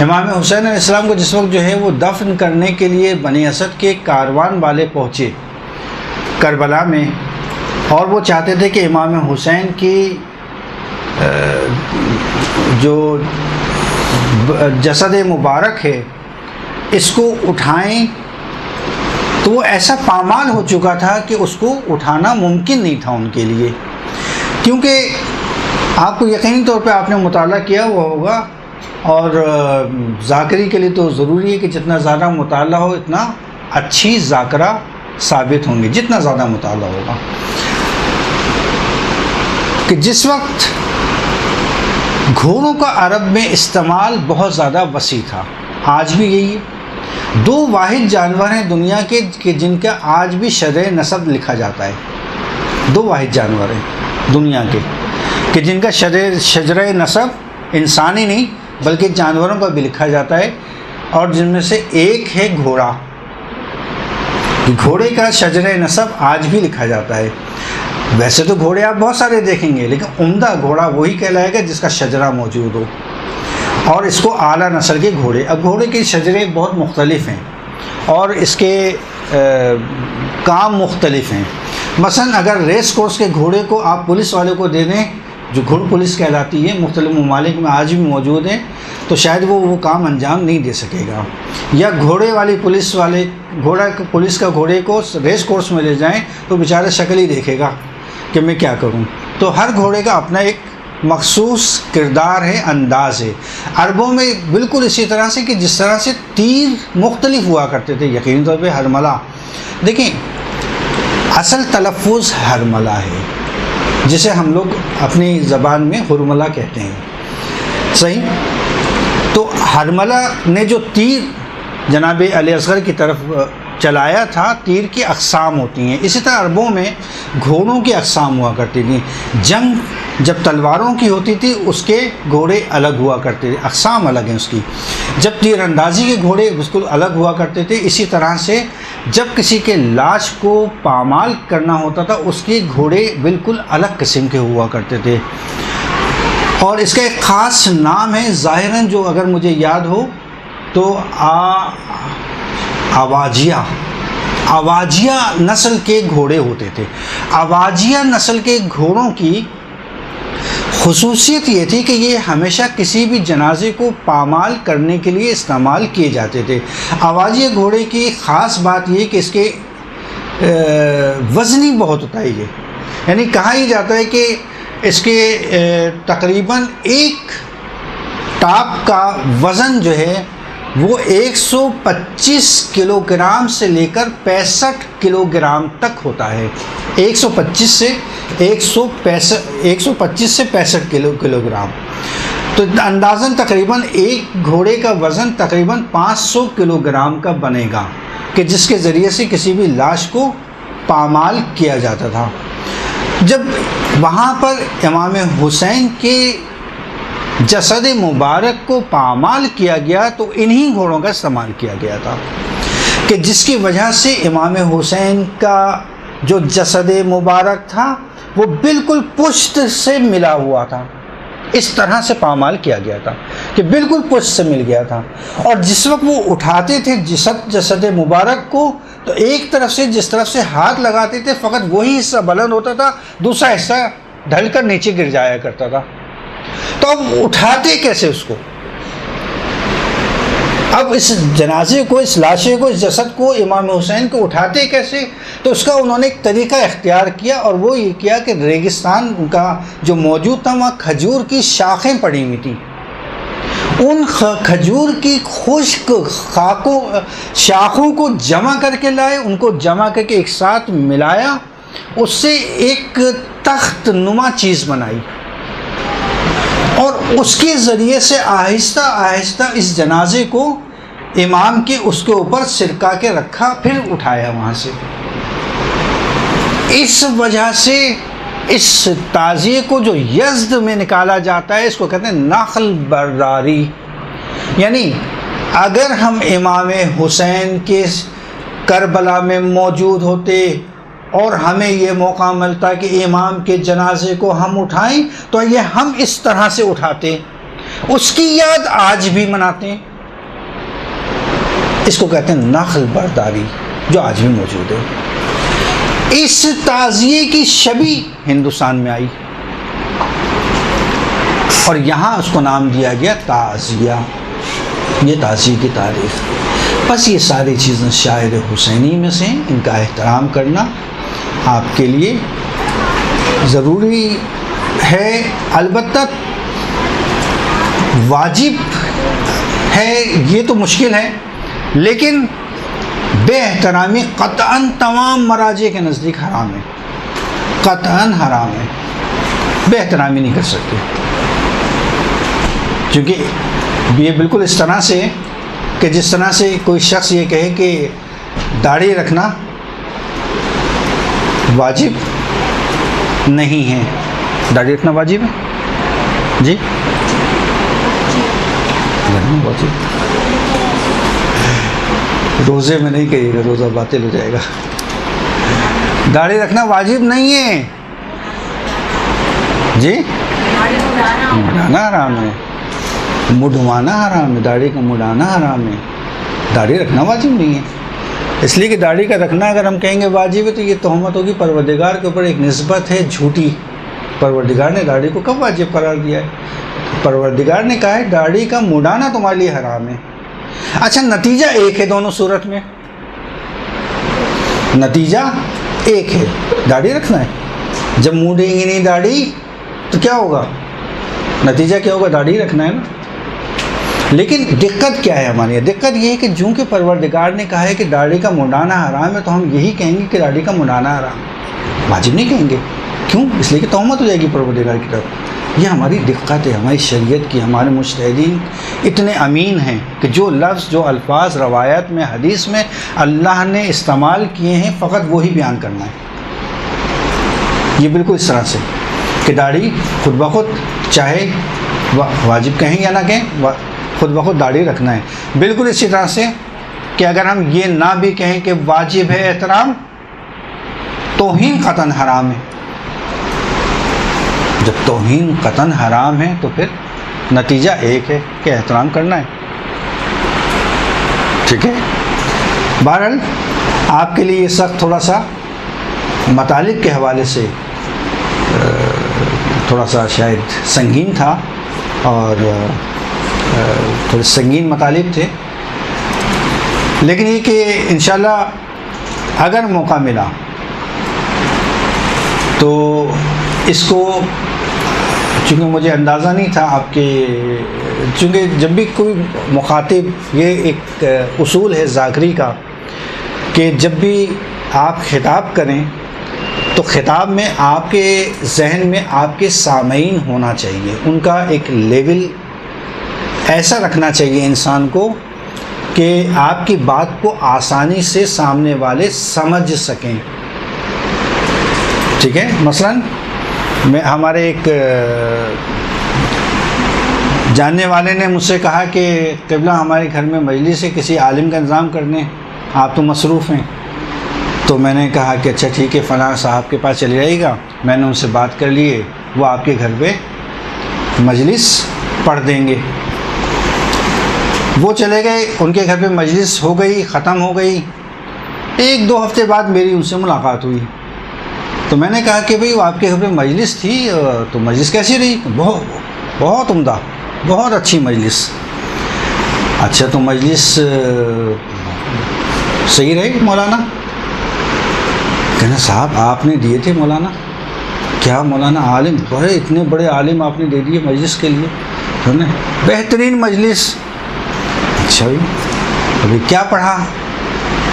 امام حسین علیہ السلام کو جس وقت جو ہے وہ دفن کرنے کے لیے بنی اسد کے کاروان والے پہنچے کربلا میں، اور وہ چاہتے تھے کہ امام حسین کی جو جسد مبارک ہے اس کو اٹھائیں، تو وہ ایسا پامال ہو چکا تھا کہ اس کو اٹھانا ممکن نہیں تھا ان کے لیے، کیونکہ آپ کو یقینی طور پہ آپ نے مطالعہ کیا ہوا ہوگا، اور ذاکری کے لیے تو ضروری ہے کہ جتنا زیادہ مطالعہ ہو اتنا اچھی ذاکرہ ثابت ہوں گی، جتنا زیادہ مطالعہ ہوگا، کہ جس وقت گھوڑوں کا عرب میں استعمال بہت زیادہ وسیع تھا، آج بھی یہی ہے۔ 2 واحد جانور ہیں دنیا کے کہ جن کا آج بھی شرح نسب لکھا جاتا ہے، 2 واحد جانور ہیں دنیا کے کہ جن کا شجرہ نسب انسانی نہیں بلکہ جانوروں کا بھی لکھا جاتا ہے، اور جن میں سے ایک ہے گھوڑا۔ گھوڑے کا شجرہ نسب آج بھی لکھا جاتا ہے۔ ویسے تو گھوڑے آپ بہت سارے دیکھیں گے، لیکن عمدہ گھوڑا وہی کہلائے گا جس کا شجرہ موجود ہو، اور اس کو اعلیٰ نسل کے گھوڑے۔ اب گھوڑے کے شجرے بہت مختلف ہیں اور اس کے کام مختلف ہیں۔ مثلا اگر ریس کورس کے گھوڑے کو آپ پولیس والے کو دے دیں، جو گھڑ پولیس کہلاتی ہے، مختلف ممالک میں آج بھی موجود ہیں، تو شاید وہ کام انجام نہیں دے سکے گا۔ یا گھوڑے والی پولیس والے پولیس کا گھوڑے کو ریس کورس میں لے جائیں تو بیچارہ شکل ہی دیکھے گا کہ میں کیا کروں۔ تو ہر گھوڑے کا اپنا ایک مخصوص کردار ہے، انداز ہے۔ عربوں میں بالکل اسی طرح سے کہ جس طرح سے تیر مختلف ہوا کرتے تھے، یقینی طور پہ ہرملہ، دیکھیں اصل تلفظ ہرملہ ہے، جسے ہم لوگ اپنی زبان میں ہرملہ کہتے ہیں، صحیح؟ تو ہرملہ نے جو تیر جناب علی اصغر کی طرف چلایا تھا، تیر کی اقسام ہوتی ہیں، اسی طرح عربوں میں گھوڑوں کی اقسام ہوا کرتی تھیں۔ جنگ جب تلواروں کی ہوتی تھی اس کے گھوڑے الگ ہوا کرتے تھے، اقسام الگ ہیں اس کی۔ جب تیر اندازی کے گھوڑے بالکل الگ ہوا کرتے تھے، اسی طرح سے جب کسی کے لاش کو پامال کرنا ہوتا تھا اس کے گھوڑے بالکل الگ قسم کے ہوا کرتے تھے، اور اس کا ایک خاص نام ہے ظاہراً جو اگر مجھے یاد ہو تو آواجیہ نسل کے گھوڑے ہوتے تھے۔ آواجیہ نسل کے گھوڑوں کی خصوصیت یہ تھی کہ یہ ہمیشہ کسی بھی جنازے کو پامال کرنے کے لیے استعمال کیے جاتے تھے۔ آواجیہ گھوڑے کی خاص بات یہ کہ اس کے وزنی بہت ہوتا ہے، یہ یعنی کہا ہی جاتا ہے کہ اس کے تقریباً ایک ٹاپ کا وزن جو ہے وہ 125 کلو گرام سے لے کر 65 کلو گرام تک ہوتا ہے۔ 125 سے 65 کلو گرام، تو اندازاً تقریباً ایک گھوڑے کا وزن تقریباً 500 کلو گرام کا بنے گا، کہ جس کے ذریعے سے کسی بھی لاش کو پامال کیا جاتا تھا۔ جب وہاں پر امام حسین کے جسد مبارک کو پامال کیا گیا تو انہی گھوڑوں کا استعمال کیا گیا تھا، کہ جس کی وجہ سے امام حسین کا جو جسد مبارک تھا وہ بالکل پشت سے ملا ہوا تھا، اس طرح سے پامال کیا گیا تھا کہ بالکل پشت سے مل گیا تھا، اور جس وقت وہ اٹھاتے تھے جسد مبارک کو تو ایک طرف سے جس طرف سے ہاتھ لگاتے تھے فقط وہی حصہ بلند ہوتا تھا، دوسرا حصہ ڈھل کر نیچے گر جایا کرتا تھا۔ تو اب اٹھاتے کیسے اس کو؟ اب اس جنازے کو، اس لاشے کو، اس جسد کو، امام حسین کو اٹھاتے کیسے؟ تو اس کا انہوں نے ایک طریقہ اختیار کیا، اور وہ یہ کیا کہ ریگستان کا جو موجود تھا وہاں کھجور کی شاخیں پڑی ہوئی تھیں، ان کھجور کی خشک شاخوں کو جمع کر کے لائے، ان کو جمع کر کے ایک ساتھ ملایا، اس سے ایک تخت نما چیز بنائی، اور اس کے ذریعے سے آہستہ آہستہ اس جنازے کو امام کے اس کے اوپر سرکا کے رکھا، پھر اٹھایا وہاں سے۔ اس وجہ سے اس تعزیے کو جو یزد میں نکالا جاتا ہے اس کو کہتے ہیں نخل برداری، یعنی اگر ہم امام حسین کے کربلا میں موجود ہوتے اور ہمیں یہ موقع ملتا کہ امام کے جنازے کو ہم اٹھائیں تو یہ ہم اس طرح سے اٹھاتے، اس کی یاد آج بھی مناتے ہیں۔ اس کو کہتے ہیں نخل برداری، جو آج بھی موجود ہے۔ اس تعزیے کی شبیہ ہندوستان میں آئی اور یہاں اس کو نام دیا گیا تعزیہ، یہ تعزیے کی تاریخ۔ بس یہ ساری چیزیں شاعر حسینی میں سے ہیں، ان کا احترام کرنا آپ کے لیے ضروری ہے، البتہ واجب ہے، یہ تو مشکل ہے، لیکن بے احترامی قطعاً تمام مراجع کے نزدیک حرام ہے، قطعاً حرام ہے، بے احترامی نہیں کر سکتے، کیونکہ یہ بالکل اس طرح سے کہ جس طرح سے کوئی شخص یہ کہے کہ داڑھی رکھنا واجب نہیں ہے۔ داڑھی رکھنا واجب ہے؟ جی واجب، روزے میں نہیں کہیے گا، روزہ باطل ہو جائے گا۔ داڑھی رکھنا واجب نہیں ہے جی، مڈانا حرام ہے، مڈوانا حرام ہے، داڑھی کا مڈانا حرام ہے، داڑھی رکھنا واجب نہیں ہے۔ اس لیے کہ داڑھی کا رکھنا اگر ہم کہیں گے واجب ہے تو یہ تہمت ہوگی پروردگار کے اوپر، ایک نسبت ہے جھوٹی۔ پروردگار نے داڑھی کو کب واجب قرار دیا ہے؟ پروردگار نے کہا ہے داڑھی کا مڈانا تمہارے لیے حرام ہے۔ اچھا نتیجہ ایک ہے دونوں صورت میں، نتیجہ ایک ہے، داڑھی رکھنا ہے۔ جب موڑیں گے نہیں داڑھی تو کیا ہوگا؟ نتیجہ کیا ہوگا؟ داڑھی رکھنا ہے نا۔ لیکن دقت کیا ہے ہماری یہاں؟ دقت یہ ہے کہ چونکہ پروردگار نے کہا ہے کہ داڑھی کا منڈانا حرام ہے تو ہم یہی کہیں گے کہ داڑھی کا منڈانا حرام ہے، واجب نہیں کہیں گے۔ کیوں؟ اس لیے کہ تہمت ہو جائے گی پروردگار کی طرف. یہ ہماری دقت ہے ہماری شریعت کی. ہمارے مجتہدین اتنے امین ہیں کہ جو لفظ جو الفاظ روایت میں حدیث میں اللہ نے استعمال کیے ہیں فقط وہی بیان کرنا ہے. یہ بالکل اس طرح سے کہ داڑھی خود بخود چاہے واجب کہیں یا نہ کہیں خود بخود داڑھی رکھنا ہے. بالکل اسی طرح سے کہ اگر ہم یہ نہ بھی کہیں کہ واجب ہے احترام توہین قطعاً حرام ہے. جب توہین قطعاً حرام ہے تو پھر نتیجہ ایک ہے کہ احترام کرنا ہے. ٹھیک ہے. بہرحال آپ کے لیے یہ سخت تھوڑا سا مطالب کے حوالے سے تھوڑا سا شاید سنگین تھا اور تھوڑے سنگین مطالب تھے، لیکن یہ کہ انشاءاللہ اگر موقع ملا تو اس کو، چونکہ مجھے اندازہ نہیں تھا آپ کے، چونکہ جب بھی کوئی مخاطب، یہ ایک اصول ہے ذاکری کا کہ جب بھی آپ خطاب کریں تو خطاب میں آپ کے ذہن میں آپ کے سامعین ہونا چاہیے. ان کا ایک لیول ایسا رکھنا چاہیے انسان کو کہ آپ کی بات کو آسانی سے سامنے والے سمجھ سکیں. ٹھیک ہے. مثلاً ہمارے ایک جاننے والے نے مجھ سے کہا کہ قبلہ ہمارے گھر میں مجلس سے کسی عالم کا انتظام کر دیں، آپ تو مصروف ہیں. تو میں نے کہا کہ اچھا ٹھیک ہے، فلاں صاحب کے پاس چلے جائے گا. میں نے ان سے بات کر لیے، وہ آپ کے گھر پہ مجلس پڑھ دیں گے. وہ چلے گئے، ان کے گھر پہ مجلس ہو گئی، ختم ہو گئی. 1-2 ہفتے بعد میری ان سے ملاقات ہوئی. تو میں نے کہا کہ بھئی وہ آپ کے گھر پہ مجلس تھی تو مجلس کیسی رہی؟ بہت عمدہ، بہت اچھی مجلس. اچھا تو مجلس صحیح رہی مولانا؟ کہنا صاحب آپ نے دیے تھے مولانا. کیا مولانا؟ عالم بڑے، اتنے بڑے عالم آپ نے دے دیے مجلس کے لیے، بہترین مجلس. اچھا بھائی ابھی کیا پڑھا،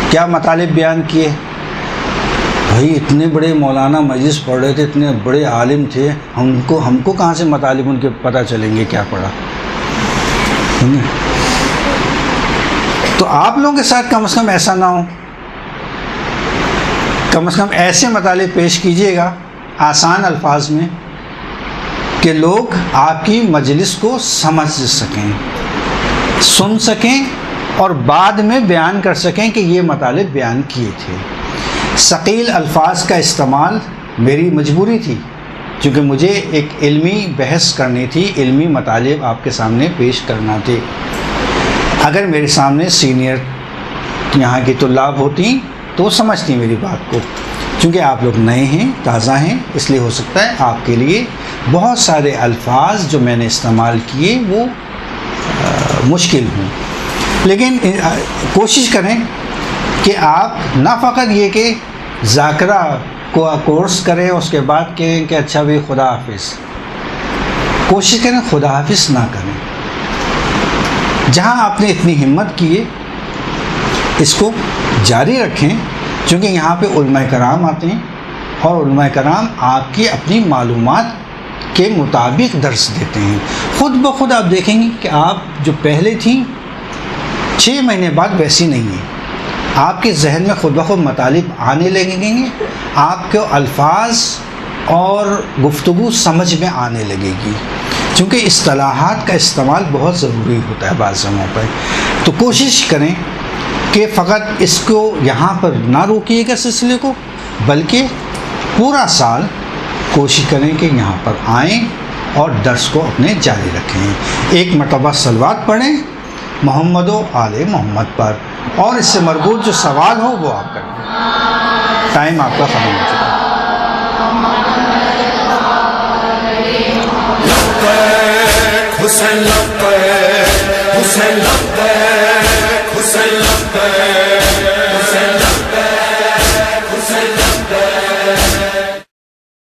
کیا مطالب بیان کیے؟ بھائی اتنے بڑے مولانا مجلس پڑھ رہے تھے، اتنے بڑے عالم تھے، ہم کو کہاں سے مطالب ان کے پتہ چلیں گے کیا پڑھا. تو آپ لوگوں کے ساتھ کم از کم ایسا نہ ہو، کم از کم ایسے مطالب پیش کیجیے گا آسان الفاظ میں کہ لوگ آپ کی مجلس کو سمجھ سکیں، سن سکیں اور بعد میں بیان کر سکیں کہ یہ مطالب بیان کیے تھے. ثقیل الفاظ کا استعمال میری مجبوری تھی، چونکہ مجھے ایک علمی بحث کرنی تھی، علمی مطالب آپ کے سامنے پیش کرنا تھے. اگر میرے سامنے سینئر یہاں کی طلاب ہوتی تو وہ سمجھتی میری بات کو. چونکہ آپ لوگ نئے ہیں، تازہ ہیں، اس لیے ہو سکتا ہے آپ کے لیے بہت سارے الفاظ جو میں نے استعمال کیے وہ مشکل ہوں. لیکن کوشش کریں کہ آپ نہ فقط یہ کہ ذاکرہ کو کورس کریں اس کے بعد کہیں کہ اچھا بھی خدا حافظ. کوشش کریں خدا حافظ نہ کریں. جہاں آپ نے اتنی ہمت کی ہے اس کو جاری رکھیں، چونکہ یہاں پہ علماء کرام آتے ہیں اور علماء کرام آپ کی اپنی معلومات کے مطابق درس دیتے ہیں. خود بخود آپ دیکھیں گے کہ آپ جو پہلے تھیں 6 مہینے بعد ویسی نہیں ہیں. آپ کے ذہن میں خود بخود مطالب آنے لگیں گے، آپ کے الفاظ اور گفتگو سمجھ میں آنے لگے گی، چونکہ اصطلاحات کا استعمال بہت ضروری ہوتا ہے بعض جگہوں پر. تو کوشش کریں کہ فقط اس کو یہاں پر نہ روکیے گا سلسلے کو، بلکہ پورا سال کوشش کریں کہ یہاں پر آئیں اور درس کو اپنے جاری رکھیں. ایک مرتبہ صلوات پڑھیں محمد و آل محمد پر، اور اس سے مربوط جو سوال ہو وہ آپ کریں. ٹائم آپ کا ختم ہو چکا ہے. حسین لبیک، حسین لبیک.